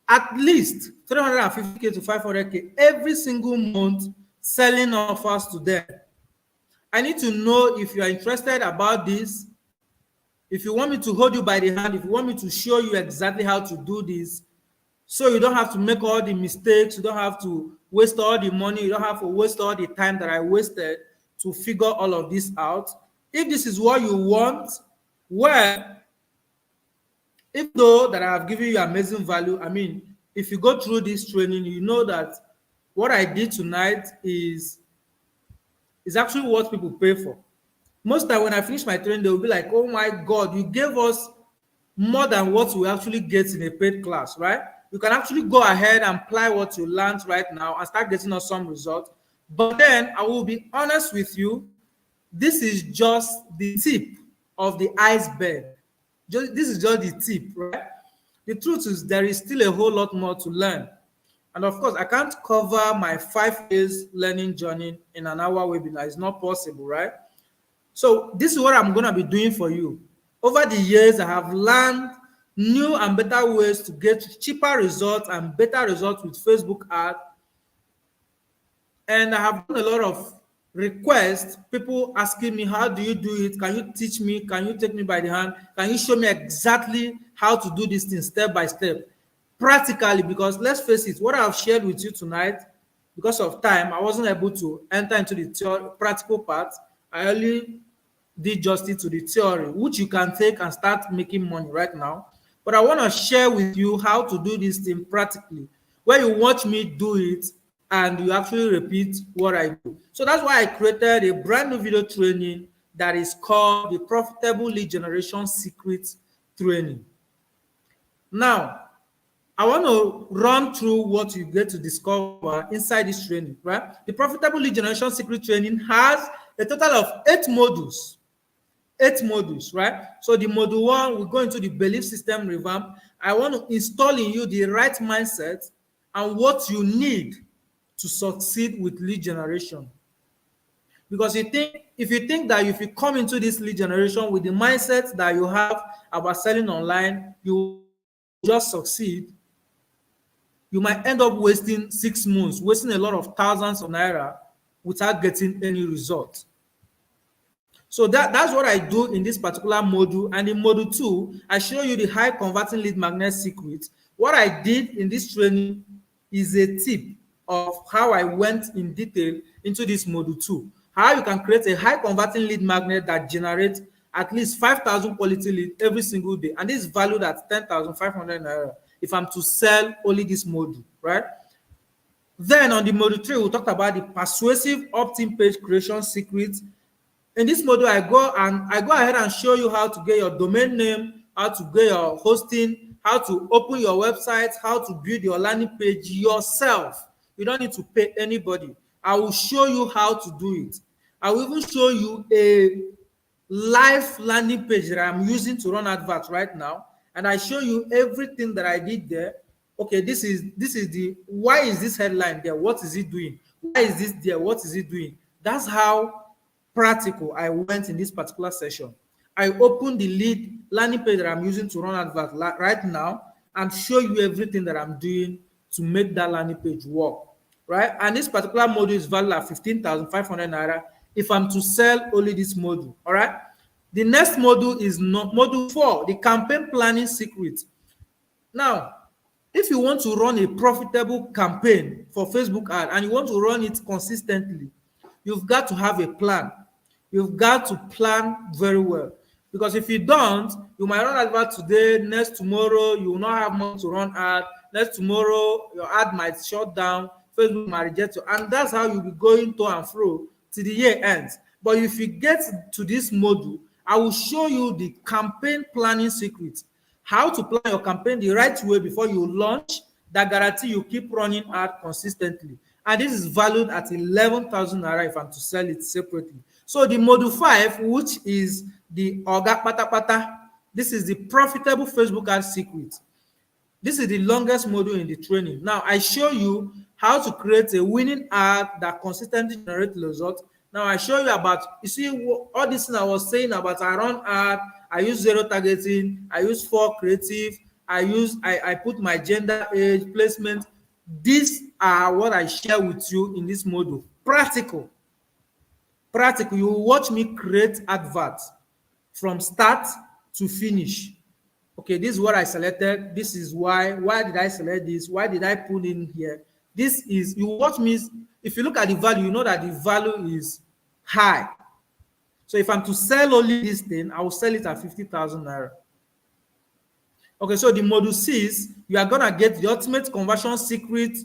at least 350K to 500K every single month selling offers to them. I need to know if you are interested about this. If you want me to hold you by the hand, if you want me to show you exactly how to do this, so you don't have to make all the mistakes, you don't have to waste all the money, you don't have to waste all the time that I wasted to figure all of this out. If this is what you want, well, if though that I have given you amazing value, I mean, if you go through this training, you know that what I did tonight is actually what people pay for. Most time when I finish my training, they will be like, oh my God, you gave us more than what we actually get in a paid class, right? You can actually go ahead and apply what you learned right now and start getting us some results. But then I will be honest with you, this is just the tip of the iceberg. This is just the tip, right? The truth is there is still a whole lot more to learn. And of course, I can't cover my 5 years learning journey in an hour webinar. It's not possible, right? So this is what I'm going to be doing for you. Over the years, I have learned new and better ways to get cheaper results and better results with Facebook ads. And I have done a lot of requests, people asking me, how do you do it? Can you teach me? Can you take me by the hand? Can you show me exactly how to do this thing step by step? Practically, because let's face it, what I've shared with you tonight, because of time, I wasn't able to enter into the practical part. I only did justice to the theory, which you can take and start making money right now. But I want to share with you how to do this thing practically, where you watch me do it and you actually repeat what I do. So that's why I created a brand new video training that is called the Profitable Lead Generation Secrets Training. Now, I want to run through what you get to discover inside this training, right? The Profitable Lead Generation Secret Training has a total of 8 modules. 8 modules, right? So the module 1, we go into the belief system revamp. I want to install in you the right mindset and what you need to succeed with lead generation. Because if you think that if you come into this lead generation with the mindset that you have about selling online, you will just succeed, you might end up wasting 6 months, wasting a lot of thousands of naira without getting any result. So that's what I do in this particular module. And in module 2, I show you the high converting lead magnet secret. What I did in this training is a tip of how I went in detail into this module 2. How you can create a high converting lead magnet that generates at least 5,000 quality leads every single day. And this is valued at 10,500 naira if I'm to sell only this module, right? Then on the module 3, we'll talk about the persuasive opt-in page creation secrets. In this module, I go ahead and show you how to get your domain name, how to get your hosting, how to open your website, how to build your landing page yourself. You don't need to pay anybody. I will show you how to do it. I will even show you a live landing page that I'm using to run adverts right now, and I show you everything that I did there. Okay, this is the why is this headline there? What is it doing? Why is this there? What is it doing? That's how practical I went in this particular session. I opened the lead landing page that I'm using to run adverts right now and show you everything that I'm doing to make that landing page work, right? And this particular module is valued at 15,500 naira if I'm to sell only this module, all right? The next module is module 4, the campaign planning secret. Now, if you want to run a profitable campaign for Facebook ad and you want to run it consistently, you've got to have a plan. You've got to plan very well. Because if you don't, you might run advert today, next tomorrow, you will not have money to run ad. Next tomorrow, your ad might shut down, Facebook might reject you. And that's how you'll be going to and fro till the year ends. But if you get to this module, I will show you the campaign planning secrets. How to plan your campaign the right way before you launch that guarantee you keep running ad consistently. And this is valued at 11,000 naira if I'm to sell it separately. So the module 5, which is the Oga Pata Pata, this is the profitable Facebook ad secret. This is the longest module in the training. Now, I show you how to create a winning ad that consistently generates results. Now, I show you about, you see, all this thing I was saying about I run ad, I use zero targeting, I use 4 creative, I put my gender, age, placement. These are what I share with you in this module. Practical. You will watch me create adverts from start to finish. Okay, this is what I selected. This is why. Why did I select this? Why did I put in here? This is, you watch me. If you look at the value, you know that the value is high. So if I'm to sell only this thing, I will sell it at 50,000 naira. Okay, so the module 6, you are gonna get the ultimate conversion secret,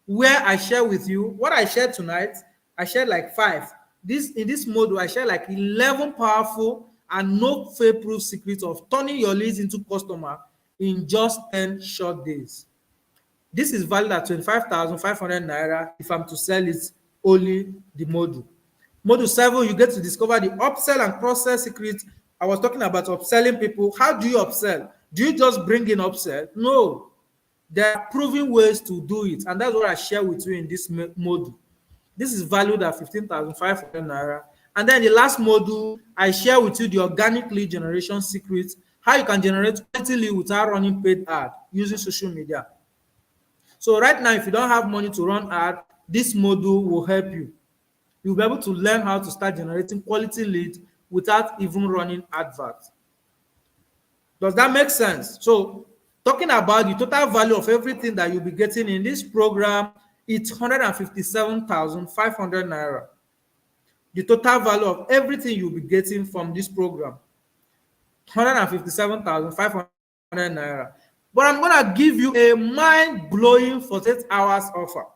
where I share with you what I shared tonight. I shared like 5. In this module, I share like 11 powerful and no fail-proof secrets of turning your leads into customer in just 10 short days. This is valued at 25,500 naira if I'm to sell it only the module. Module 7, you get to discover the upsell and cross-sell secrets. I was talking about upselling people. How do you upsell? Do you just bring in upsell? No. There are proven ways to do it, and that's what I share with you in this module. This is valued at 15,500 naira. And then the last module, I share with you the organic lead generation secrets, how you can generate quality lead without running paid ad using social media. So right now, if you don't have money to run ad, this module will help you. You'll be able to learn how to start generating quality leads without even running adverts. Does that make sense? So talking about the total value of everything that you'll be getting in this program, it's 157,500 naira. The total value of everything you'll be getting from this program, 157,500 naira. But I'm going to give you a mind-blowing 48 hours offer.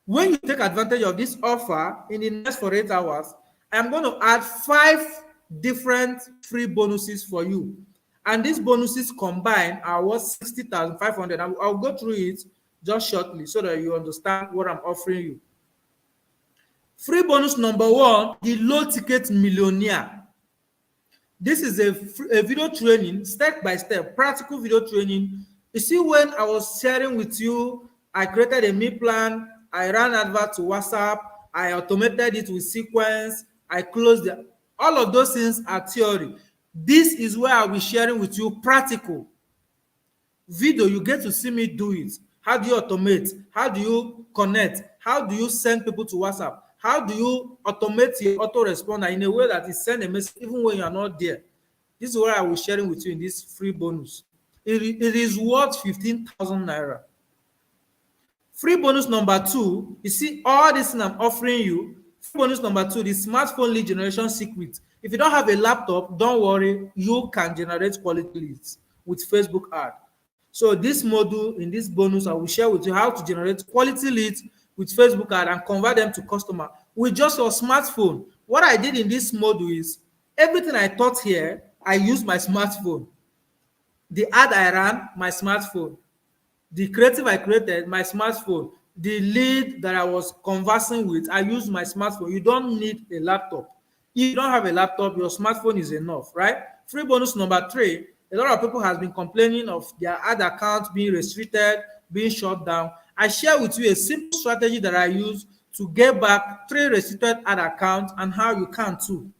When you take advantage of this offer in the next 48 hours, I'm going to add 5 different free bonuses for you. And these bonuses combined are worth 60,500. I'll go through it just shortly so that you understand what I'm offering you. Free bonus number 1, the low ticket millionaire. This is a video training, step by step, practical video training. You see, when I was sharing with you, I created a meal plan, I ran advert to WhatsApp, I automated it with sequence, I closed it. All of those things are theory. This is where I'll be sharing with you practical video. You get to see me do it. How do you automate? How do you connect? How do you send people to WhatsApp? How do you automate your autoresponder in a way that it sends a message even when you are not there? This is what I will sharing with you in this free bonus. It is worth 15,000 naira. Free bonus number 2, you see all this thing I'm offering you. Free bonus number 2, the smartphone lead generation secret. If you don't have a laptop, don't worry, you can generate quality leads with Facebook ad. So this module, in this bonus, I will share with you how to generate quality leads with Facebook ad and convert them to customer with just your smartphone. What I did in this module is everything I taught here, I used my smartphone. The ad I ran, my smartphone. The creative I created, my smartphone. The lead that I was conversing with, I used my smartphone. You don't need a laptop. If you don't have a laptop, your smartphone is enough, right? Free bonus number 3, a lot of people has been complaining of their ad accounts being restricted, being shut down. I share with you a simple strategy that I use to get back 3 restricted ad accounts and how you can too.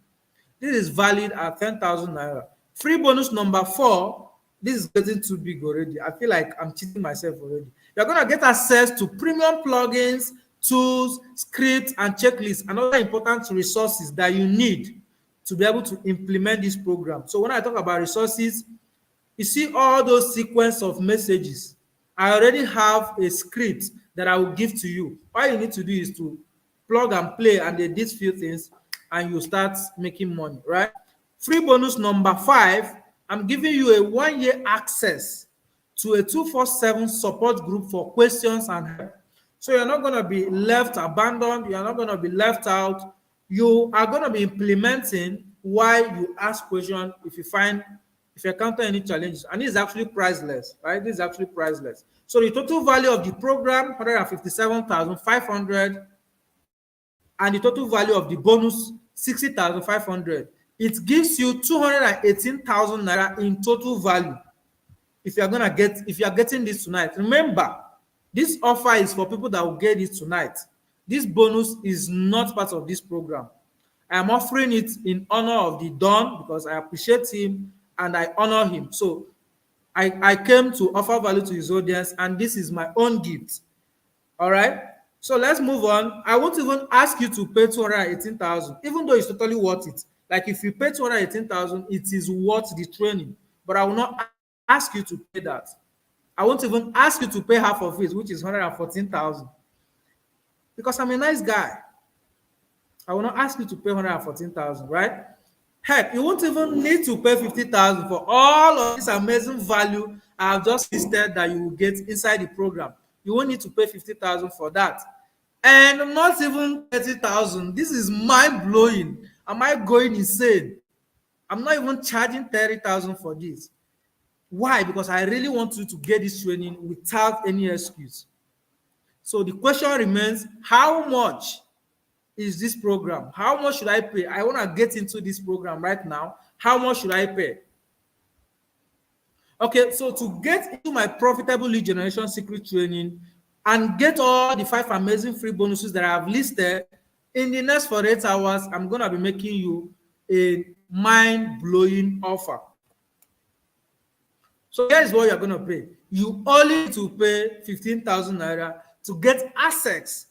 This is valid at 10,000 naira. Free bonus number 4, this is getting too big already. I feel like I'm cheating myself already. You're going to get access to premium plugins, tools, scripts, and checklists, and other important resources that you need to be able to implement this program. So when I talk about resources, you see all those sequence of messages. I already have a script that I will give to you. All you need to do is to plug and play and they did few things and you start making money, right? Free bonus number 5, I'm giving you a 1 year access to a 247 support group for questions and help. So you're not going to be left abandoned, you're not going to be left out. You are going to be implementing why you ask questions if you encounter any challenges. And this is actually priceless, right? This is actually priceless. So the total value of the program, 157,500, and the total value of the bonus, 60,500. It gives you 218,000 naira in total value. If you are getting this tonight, remember, this offer is for people that will get it tonight. This bonus is not part of this program. I am offering it in honor of the Don because I appreciate him and I honor him. So I came to offer value to his audience, and this is my own gift. All right. So let's move on. I won't even ask you to pay 218,000, even though it's totally worth it. Like if you pay 218,000, it is worth the training. But I will not ask you to pay that. I won't even ask you to pay half of it, which is 114,000. Because I'm a nice guy. I will not ask you to pay 114,000, right? Heck, you won't even need to pay 50,000 for all of this amazing value I have just listed that you will get inside the program. You won't need to pay 50,000 for that. And not even 30,000. This is mind blowing. Am I going insane? I'm not even charging 30,000 for this. Why? Because I really want you to get this training without any excuse. So the question remains, how much is this program? How much should I pay? I want to get into this program right now. How much should I pay? Okay, so to get into my profitable lead generation secret training and get all the 5 amazing free bonuses that I have listed, in the next 48 hours, I'm going to be making you a mind-blowing offer. So here's what you're going to pay. You only need to pay 15,000 naira to get access,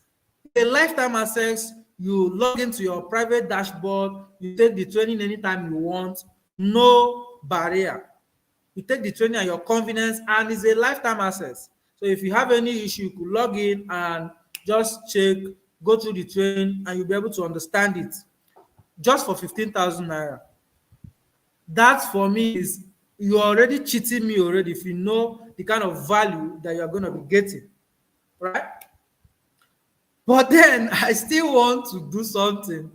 a lifetime access. You log into your private dashboard, you take the training anytime you want, no barrier. You take the training at your convenience, and it's a lifetime access. So if you have any issue, you could log in and just check, go through the training, and you'll be able to understand it just for 15,000 naira. That for me is, you're already cheating me already if you know the kind of value that you're going to be getting, right? But then I still want to do something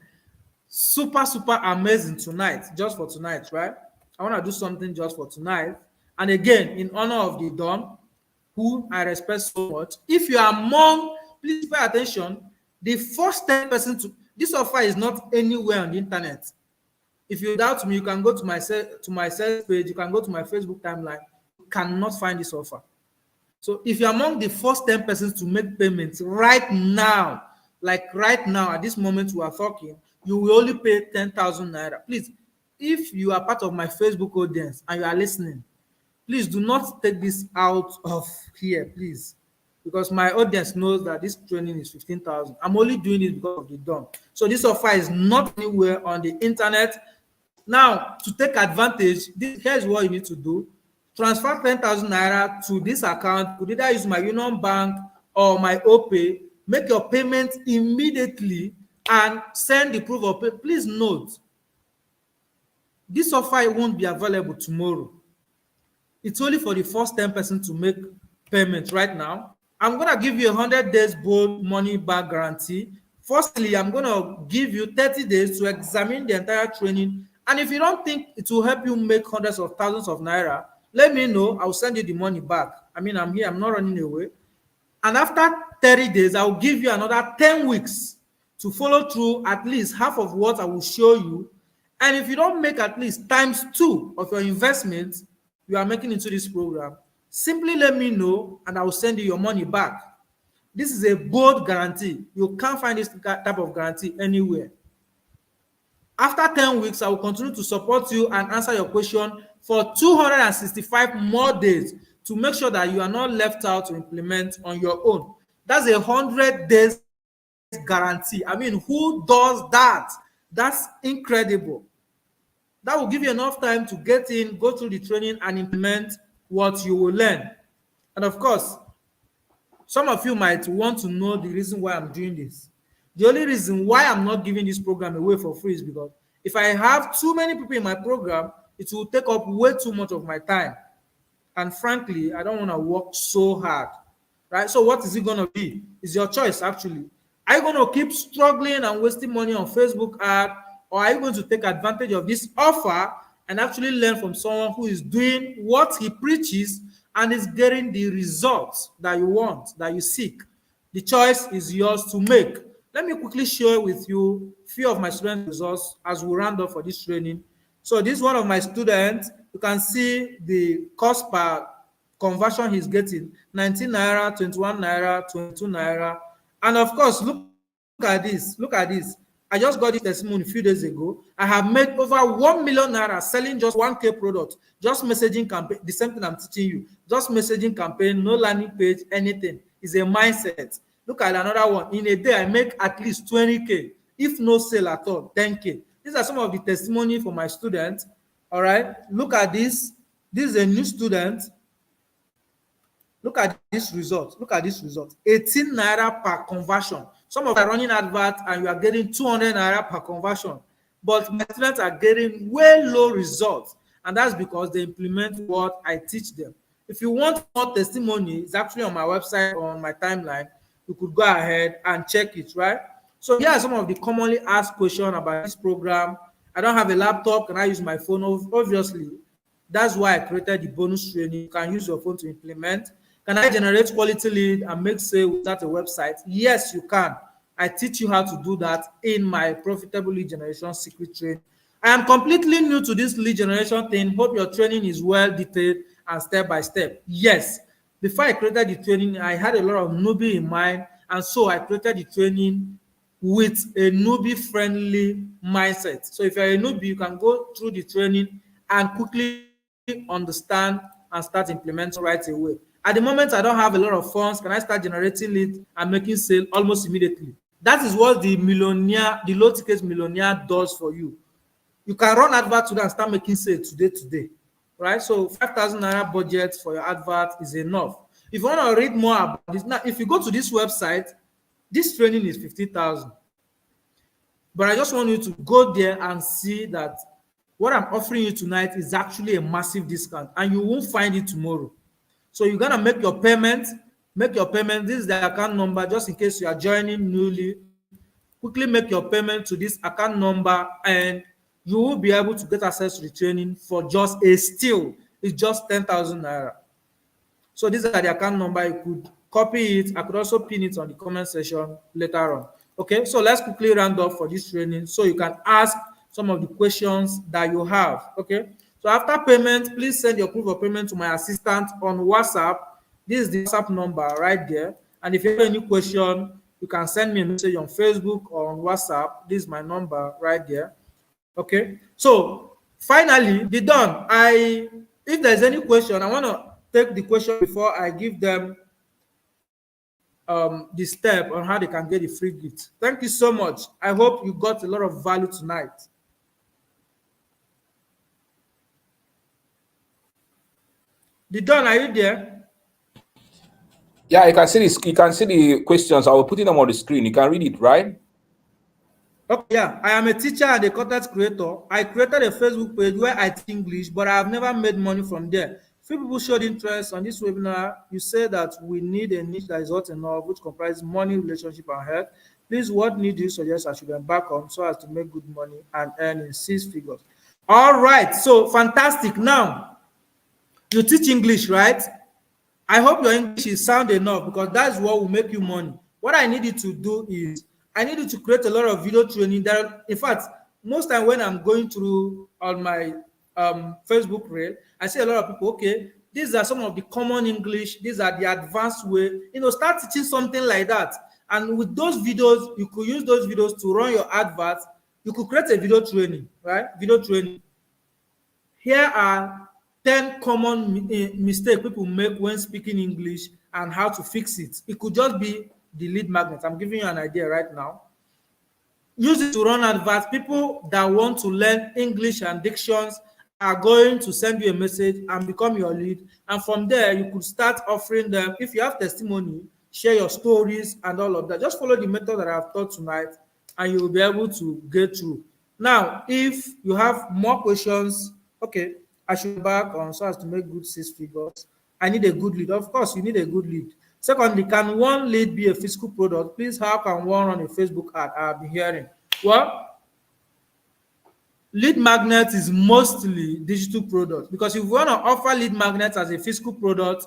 super amazing tonight, just for tonight, right? I want to do something just for tonight. And again, in honor of the Don, who I respect so much. If you are among, please pay attention, the first 10% to this offer is not anywhere on the internet. If you doubt me, you can go to my sales page, you can go to my Facebook timeline. You cannot find this offer. So if you're among the first 10 persons to make payments right now, like right now, at this moment we are talking, you will only pay 10,000 naira. Please, if you are part of my Facebook audience and you are listening, please do not take this out of here, please. Because my audience knows that this training is 15,000. I'm only doing it because of the Don. So this offer is not anywhere on the internet. Now, to take advantage, here's what you need to do. Transfer 10,000 naira to this account. Could either use my Union Bank or my OPay. Make your payment immediately and send the proof of payment. Please note, this offer won't be available tomorrow. It's only for the first 10 persons to make payment right now. I'm going to give you a 100 days bold money back guarantee. Firstly, I'm going to give you 30 days to examine the entire training. And if you don't think it will help you make hundreds of thousands of naira, let me know. I'll send you the money back. I mean, I'm here. I'm not running away. And after 30 days, I'll give you another 10 weeks to follow through at least half of what I will show you. And if you don't make at least ×2 of your investment you are making into this program, simply let me know and I will send you your money back. This is a bold guarantee. You can't find this type of guarantee anywhere. After 10 weeks, I will continue to support you and answer your question for 265 more days to make sure that you are not left out to implement on your own. That's a 100 days guarantee. I mean, who does that? That's incredible. That will give you enough time to get in, go through the training, and implement what you will learn. And of course, some of you might want to know the reason why I'm doing this. The only reason why I'm not giving this program away for free is because if I have too many people in my program, it will take up way too much of my time. And frankly, I don't want to work so hard, right? So what is it going to be? It's your choice, actually. Are you going to keep struggling and wasting money on Facebook ad, or are you going to take advantage of this offer and actually learn from someone who is doing what he preaches and is getting the results that you want, that you seek? The choice is yours to make. Let me quickly share with you few of my student results as we round up for this training. So this is one of my students. You can see the cost per conversion he's getting: 19 naira, 21 naira, 22 naira. And of course, look at this. Look at this. I just got this testimony a few days ago. I have made over 1 million naira selling just 1K product, just messaging campaign. The same thing I'm teaching you. Just messaging campaign, no landing page, anything. It's a mindset. Look at another one. In a day, I make at least 20K. If no sale at all, 10K. These are some of the testimony for my students. All right. Look at this. This is a new student. Look at this result. Look at this result. 18 naira per conversion. Some of you are running advert and you are getting 200 naira per conversion. But my students are getting way low results. And that's because they implement what I teach them. If you want more testimony, it's actually on my website or on my timeline. You could go ahead and check it, right? So here are some of the commonly asked questions about this program. I don't have a laptop. Can I use my phone? Obviously, that's why I created the bonus training. You can use your phone to implement. Can I generate quality lead and make sale without a website? Yes, you can. I teach you how to do that in my profitable lead generation secret training. I am completely new to this lead generation thing. Hope your training is well detailed and step by step. Yes, before I created the training, I had a lot of newbie in mind, and so I created the training with a newbie friendly mindset. So if you're a newbie, you can go through the training and quickly understand and start implementing right away. At the moment, I don't have a lot of funds. Can I start generating leads and making sale almost immediately? That is what the low ticket millionaire does for you. You can run advert today and start making sales today, right? So 5,000 naira budget for your advert is enough. If you want to read more about this, now if you go to this website, this training is 50,000. But I just want you to go there and see that what I'm offering you tonight is actually a massive discount, and you won't find it tomorrow. So you're gonna make your payment. Make your payment. This is the account number, just in case you are joining newly. Quickly make your payment to this account number, and you will be able to get access to the training for just a steal. It's just 10,000 naira. So these are the account number. You could copy it. I could also pin it on the comment section later on. Okay, so let's quickly round up for this training so you can ask some of the questions that you have. Okay, so after payment, please send your proof of payment to my assistant on WhatsApp. This is the WhatsApp number right there. And if you have any question, you can send me a message on Facebook or on WhatsApp. This is my number right there. Okay, so finally, the done. If there's any question, I want to take the question before I give them the step on how they can get the free gift. Thank you so much. I hope you got a lot of value tonight. The done, are you there? Yeah, you can see this. You can see the questions. I will put them on the screen. You can read it, right? Okay, yeah. I am a teacher and a content creator. I created a Facebook page where I teach English, but I have never made money from there. Few people showed interest on this webinar. You say that we need a niche that is hot enough, which comprises money, relationship, and health. Please, what need do you suggest I should embark on so as to make good money and earn in 6 figures? All right, so fantastic. Now, you teach English, right? I hope your English is sound enough, because that's what will make you money. What I need you to do is I need you to create a lot of video training. In fact, most time when I'm going through on my Facebook reel, I see a lot of people, okay, these are some of the common English, these are the advanced way, start teaching something like that. And with those videos, you could use those videos to run your adverts. You could create a video training, right? Video training. Here are 10 common mistakes people make when speaking English and how to fix it. It could just be the lead magnet. I'm giving you an idea right now. Use it to run adverts. People that want to learn English and dictions are going to send you a message and become your lead. And from there, you could start offering them. If you have testimony, share your stories and all of that. Just follow the method that I've taught tonight and you will be able to get through. Now, if you have more questions, okay, I should back on so as to make good 6 figures. I need a good lead. Of course, you need a good lead. Secondly, can one lead be a physical product? Please, how can one run a Facebook ad? I've been hearing. Well, lead magnet is mostly digital product, because if you want to offer lead magnets as a physical product,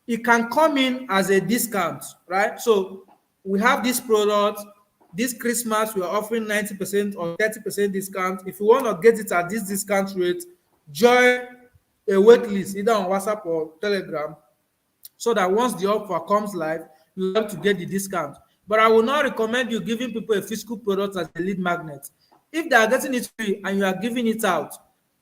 it can come in as a discount, right? So we have this product, this Christmas, we are offering 90% or 30% discount. If you want to get it at this discount rate, join a wait list either on WhatsApp or Telegram, so that once the offer comes live, you have to get the discount. But I will not recommend you giving people a physical product as a lead magnet. If they are getting it free and you are giving it out,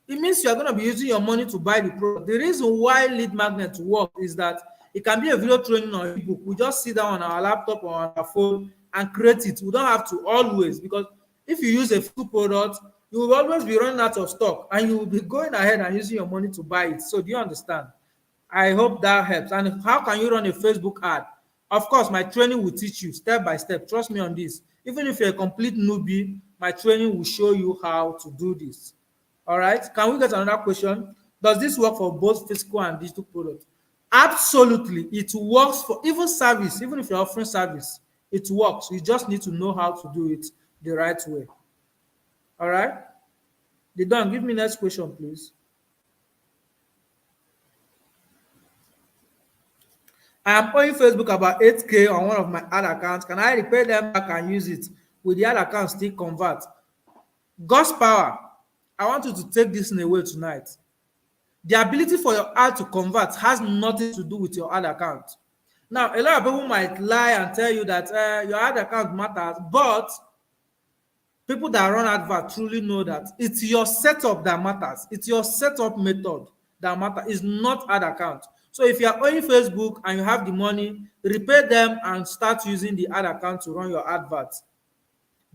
it means you are going to be using your money to buy the product. The reason why lead magnets work is that it can be a video training or ebook. We just sit down on our laptop or on our phone and create it. We don't have to always, because if you use a physical product, you will always be running out of stock and you will be going ahead and using your money to buy it. So do you understand? I hope that helps. And how can you run a Facebook ad? Of course, my training will teach you step by step. Trust me on this. Even if you're a complete newbie, my training will show you how to do this. All right. Can we get another question? Does this work for both physical and digital products? Absolutely. It works for even service. Even if you're offering service, it works. You just need to know how to do it the right way. All right. Didon, give me next question, please. I am owing Facebook about 8K on one of my ad accounts. Can I repay them back and use it? Will the ad account still convert? God's power. I want you to take this in away tonight. The ability for your ad to convert has nothing to do with your ad account. Now, a lot of people might lie and tell you that your ad account matters, but people that run advert truly know that it's your setup that matters. It's your setup method that matters. It's not ad account. So if you are owing Facebook and you have the money, repay them and start using the ad account to run your adverts.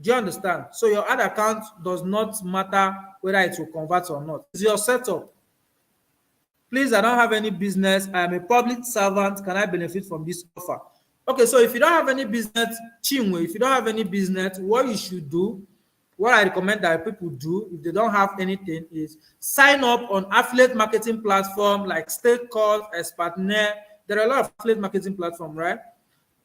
Do you understand? So your ad account does not matter whether it will convert or not. It's your setup. Please, I don't have any business. I am a public servant. Can I benefit from this offer? Okay, so if you don't have any business, Chinwe, if you don't have any business, what you should do, what I recommend that people do if they don't have anything, is sign up on affiliate marketing platform like StakeCall, Expertner. There are a lot of affiliate marketing platforms, right?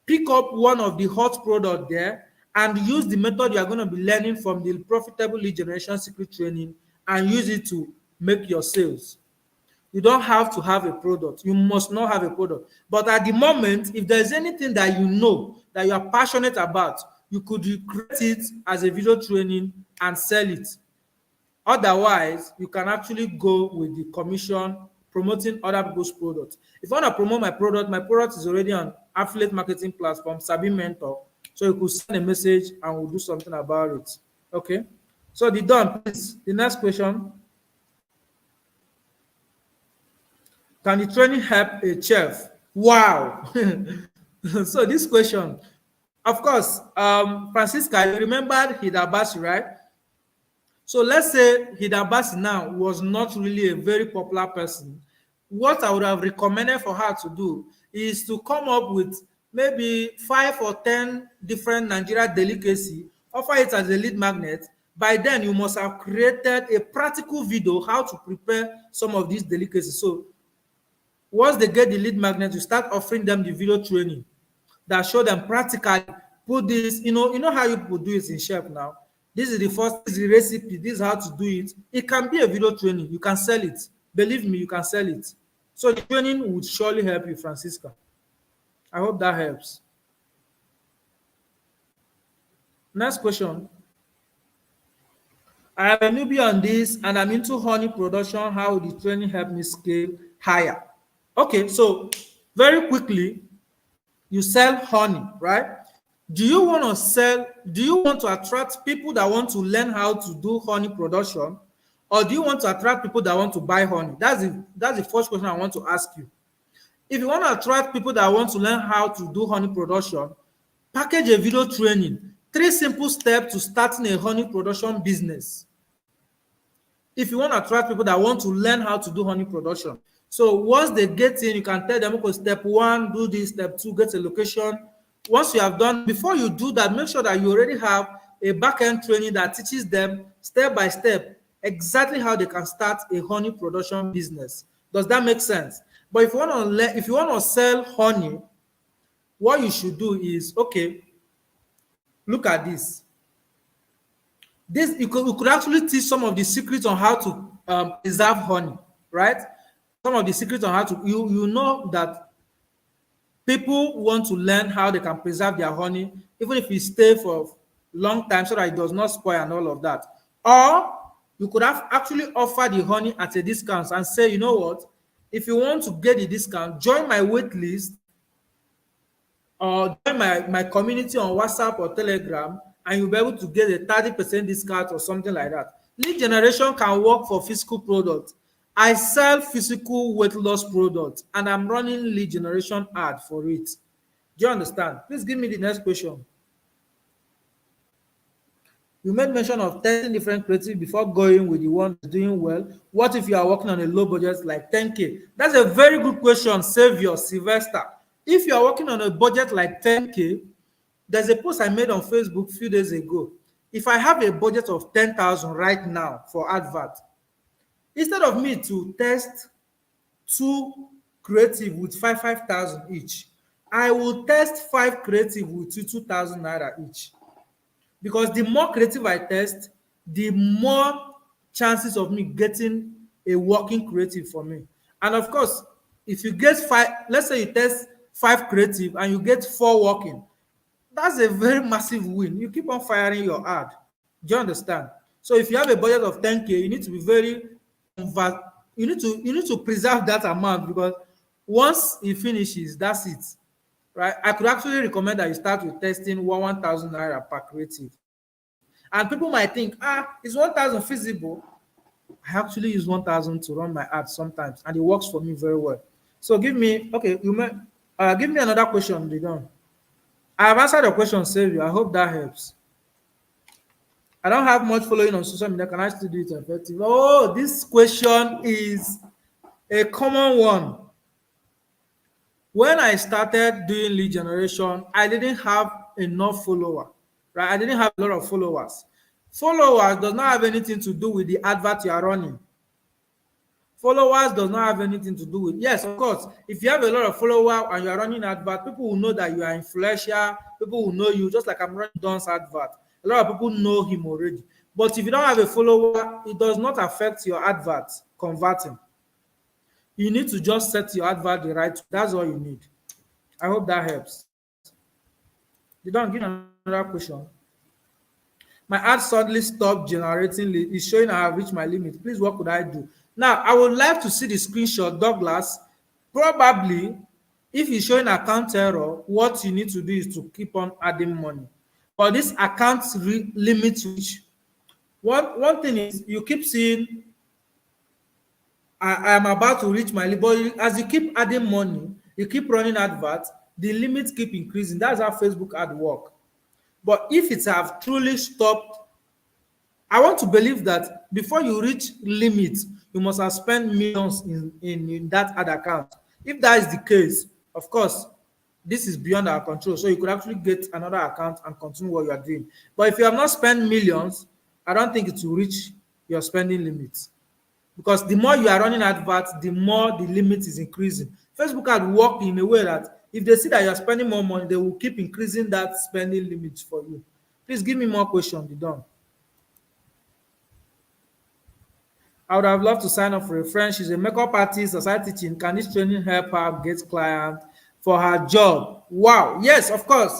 Pick up one of the hot products there and use the method you are going to be learning from the profitable lead generation secret training and use it to make your sales. You don't have to have a product. You must not have a product. But at the moment, if there's anything that you know that you are passionate about, you could create it as a video training and sell it. Otherwise, you can actually go with the commission promoting other people's products. If I want to promote my product is already on affiliate marketing platform, Sabi Mentor. So you could send a message and we'll do something about it. Okay. So the done, please. The next question. Can the training help a chef? Wow. So this question, of course, Francisca, you remembered Hidabasi, right? So let's say Hidabasi now was not really a very popular person. What I would have recommended for her to do is to come up with maybe 5 or 10 different Nigeria delicacy, offer it as a lead magnet. By then, you must have created a practical video how to prepare some of these delicacies. So once they get the lead magnet, you start offering them the video training that show them practically put this, you know how you do it in chef now. This is the first, this is the recipe, this is how to do it. It can be a video training. You can sell it. Believe me, you can sell it. So the training would surely help you, Francisca. I hope that helps. Next question. I am a newbie on this and I'm into honey production. How will the training help me scale higher? Okay, so very quickly, you sell honey, right? Do you want to attract people that want to learn how to do honey production, or do you want to attract people that want to buy honey? That's the first question I want to ask you. If you want to attract people that want to learn how to do honey production, package a video training, 3 simple steps to starting a honey production business. If you want to attract people that want to learn how to do honey production, So once they get in, you can tell them, okay, step one, do this, step two, get a location. Once you have done, before you do that, make sure that you already have a back-end training that teaches them step by step exactly how they can start a honey production business. Does that make sense? But if you want to learn, if you want to sell honey, what you should do is, okay, look at this. This you could actually teach some of the secrets on how to preserve honey, right? Some of the secrets on how to you know that people want to learn how they can preserve their honey, even if it stay for long time, so that it does not spoil and all of that. Or you could have actually offer the honey at a discount and say, you know what, if you want to get the discount, join my wait list or join my community on WhatsApp or Telegram, and you'll be able to get a 30% discount or something like that. Lead generation can work for physical products. I sell physical weight loss products and I'm running lead generation ad for it. Do you understand? Please give me the next question. You made mention of testing different creative before going with the one that's doing well. What if you are working on a low budget like 10K? That's a very good question, Savior Sylvester. If you are working on a budget like 10K, there's a post I made on Facebook a few days ago. If I have a budget of 10,000 right now for advert, instead of me to test two creative with 5,000 each, I will test 5 creative with 2,000 naira each. Because the more creative I test, the more chances of me getting a working creative for me. And of course, if you get five, let's say you test 5 creative and you get 4 working, that's a very massive win. You keep on firing your ad. Do you understand? So if you have a budget of 10K, you need to be very you need to preserve that amount, because once it finishes, that's it. Right? I could actually recommend that you start with testing 1,000 naira per creative. And people might think, is 1,000 feasible? I actually use 1,000 to run my ads sometimes, and it works for me very well. So give me another question, Didon. I have answered your question, Savior. I hope that helps. I don't have much following on social media. Can I still do it effective? Oh, this question is a common one. When I started doing lead generation, I didn't have enough follower, right? I didn't have a lot of followers. Followers does not have anything to do with the advert you are running. Followers does not have anything to do with, yes, of course, if you have a lot of followers and you are running advert, people will know that you are influential, people will know you, just like I'm running Don's advert. A lot of people know him already. But if you don't have a follower, it does not affect your advert converting. You need to just set your advert the right way. That's all you need. I hope that helps. You don't give another question. My ad suddenly stopped generating lead. It's showing I have reached my limit. Please, what could I do? Now, I would like to see the screenshot, Douglas. Probably, if it's showing account error, what you need to do is to keep on adding money. But this account limit reach, one thing is you keep seeing I am about to reach my limit, but as you keep adding money, you keep running adverts, the limits keep increasing. That's how Facebook ad work. But if it have truly stopped, I want to believe that before you reach limit, you must have spent millions in that ad account. If that is the case, of course, this is beyond our control. So you could actually get another account and continue what you are doing. But if you have not spent millions, I don't think it will reach your spending limits. Because the more you are running adverts, the more the limit is increasing. Facebook ad work in a way that if they see that you are spending more money, they will keep increasing that spending limit for you. Please give me more questions, Didon. I would have loved to sign up for a friend. She's a makeup artist, society teaching. Can this training help her get clients for her job? Wow. Yes, of course.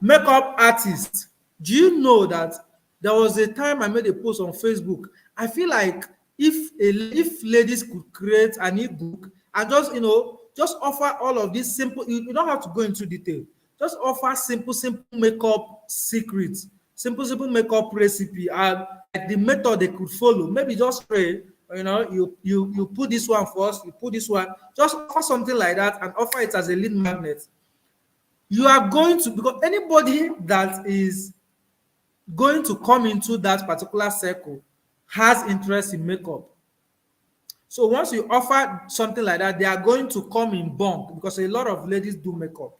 Makeup artist. Do you know that there was a time I made a post on Facebook? I feel like if ladies could create an ebook and just offer all of these simple, you don't have to go into detail. Just offer simple makeup secrets, simple makeup recipe, and like the method they could follow. Maybe just pray, you put this one first, you put this one, just offer something like that and offer it as a lead magnet. You are going to, because anybody that is going to come into that particular circle has interest in makeup. So once you offer something like that, they are going to come in bulk because a lot of ladies do makeup.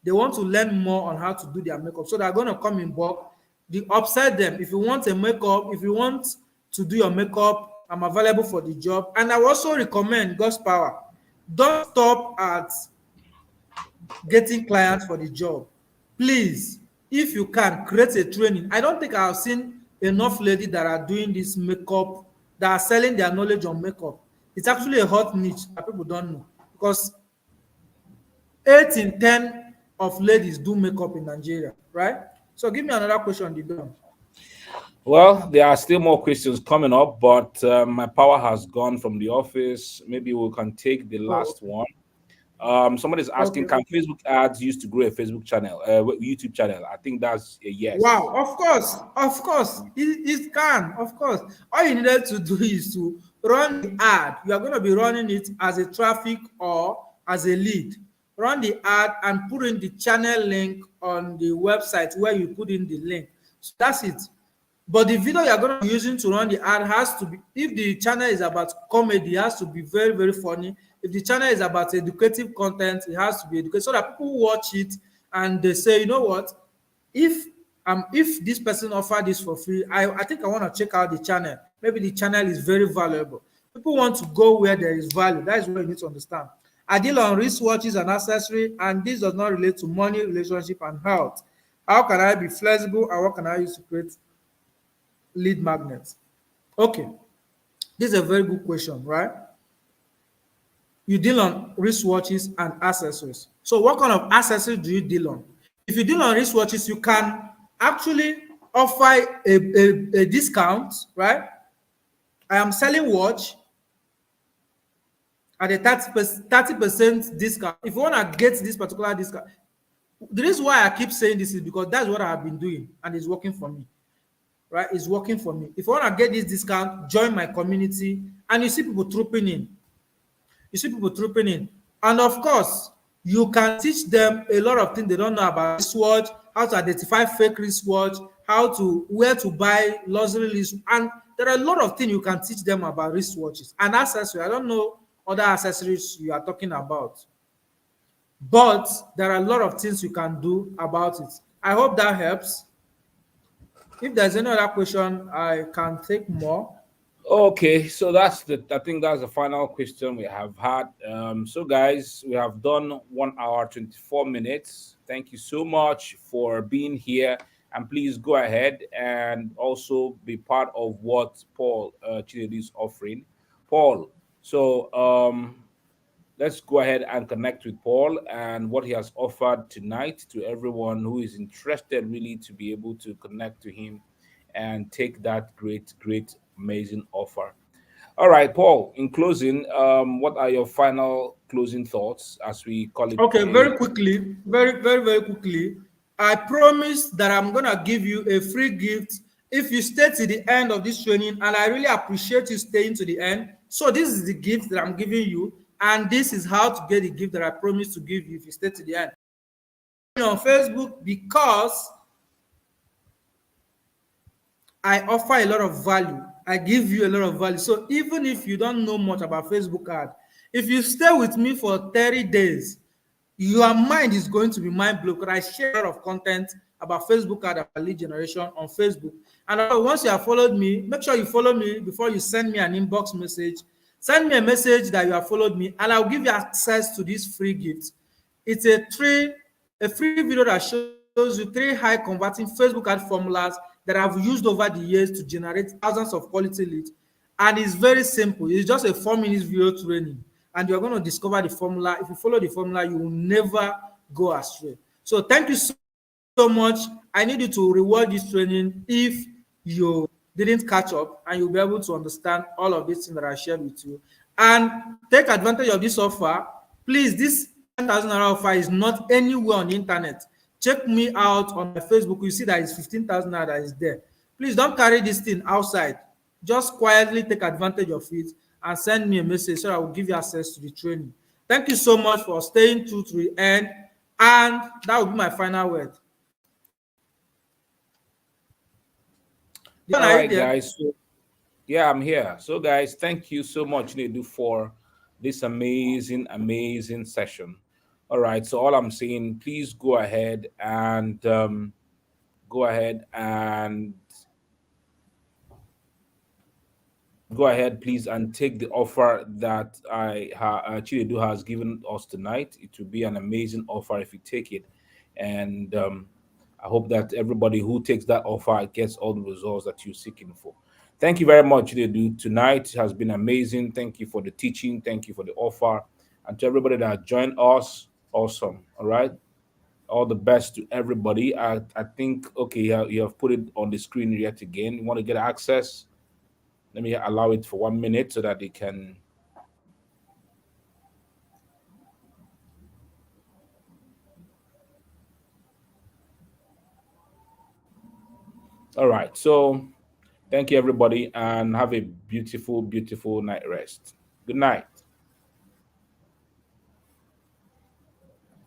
They want to learn more on how to do their makeup. So they're going to come in bulk. The upside them. If you want a makeup, if you want to do your makeup, I'm available for the job. And I will also recommend God's power. Don't stop at getting clients for the job. Please, if you can, create a training. I don't think I've seen enough ladies that are doing this makeup, that are selling their knowledge on makeup. It's actually a hot niche that people don't know because 8 in 10 of ladies do makeup in Nigeria, right? So give me another question, Didon. Well, there are still more questions coming up, but my power has gone from the office. Maybe we can take the Oh, last one. Somebody's asking, okay. can Facebook ads used to grow a Facebook channel, YouTube channel? I think that's a yes. Wow, of course, it can, of course. All you needed to do is to run the ad. You are going to be running it as a traffic or as a lead. Run the ad and put in the channel link on the website where you put in the link. So that's it. But the video you're going to be using to run the ad has to be, if the channel is about comedy, it has to be very, very funny. If the channel is about educative content, it has to be educative so that people watch it and they say, you know what, if if this person offer this for free, I think I want to check out the channel. Maybe the channel is very valuable. People want to go where there is value. That is what you need to understand. I deal on wristwatches and accessory, and this does not relate to money, relationship, and health. How can I be flexible and what can I use to create lead magnets? Okay, this is a very good question, right? You deal on wristwatches and accessories. So what kind of accessories do you deal on? If you deal on wristwatches, you can actually offer a discount, right? I am selling watch at a 30% discount. If you want to get this particular discount, the reason why I keep saying this is because that's what I have been doing and it's working for me, right? It's working for me. If you want to get this discount, join my community and you see people trooping in. You see people trooping in. And of course, you can teach them a lot of things they don't know about wristwatch, how to identify fake wristwatch, how to where to buy luxury wrist. And there are a lot of things you can teach them about wristwatches and accessories. I don't know other accessories you are talking about, but there are a lot of things you can do about it. I hope that helps. If there's any other question, I can take more. Okay, so I think that's the final question we have had. So guys, we have done 1 hour 24 minutes. Thank you so much for being here, and please go ahead and also be part of what Paul Chinedu is offering. Paul, so let's go ahead and connect with Paul and what he has offered tonight to everyone who is interested really to be able to connect to him and take that great, amazing offer. All right, Paul, in closing, what are your final closing thoughts as we call it Okay, a very quickly, very quickly. I promise that I'm gonna give you a free gift if you stay to the end of this training, and I really appreciate you staying to the end. So this is the gift that I'm giving you, and this is how to get the gift that I promised to give you if you stay to the end. On Facebook because I offer a lot of value. I give you a lot of value. So even if you don't know much about Facebook ad, if you stay with me for 30 days, your mind is going to be mind blown because I share a lot of content about Facebook ad and lead generation on Facebook. And once you have followed me, make sure you follow me before you send me an inbox message. Send me a message that you have followed me, and I'll give you access to this free gift. It's a free video that shows you 3 high converting Facebook ad formulas that I've used over the years to generate thousands of quality leads. And it's very simple. It's just a 4 minutes video training, and you're going to discover the formula. If you follow the formula, you will never go astray. So thank you so much. I need you to reward this training if you didn't catch up, and you'll be able to understand all of these things that I shared with you. And take advantage of this offer. Please, this 10,000 offer is not anywhere on the internet. Check me out on my Facebook. You see that it's 15,000 that is there. Please don't carry this thing outside. Just quietly take advantage of it and send me a message so I will give you access to the training. Thank you so much for staying true to the end. And that will be my final word. Dion, are you all right, there? guys. So, Yeah, I'm here. So, guys, thank you so much, Nedu, for this amazing, amazing session. All right. So, all I'm saying, please go ahead and go ahead, please, and take the offer that Chinedu has given us tonight. It will be an amazing offer if you take it, and I hope that everybody who takes that offer gets all the results that you're seeking for. Thank you very much, Chinedu. Tonight has been amazing. Thank you for the teaching. Thank you for the offer, and to everybody that joined us. Awesome. All right. All the best to everybody. I think okay, you have put it on the screen yet again. You want to get access? Let me allow it for 1 minute so that they can. All right. So thank you, everybody, and have a beautiful, beautiful night rest. Good night.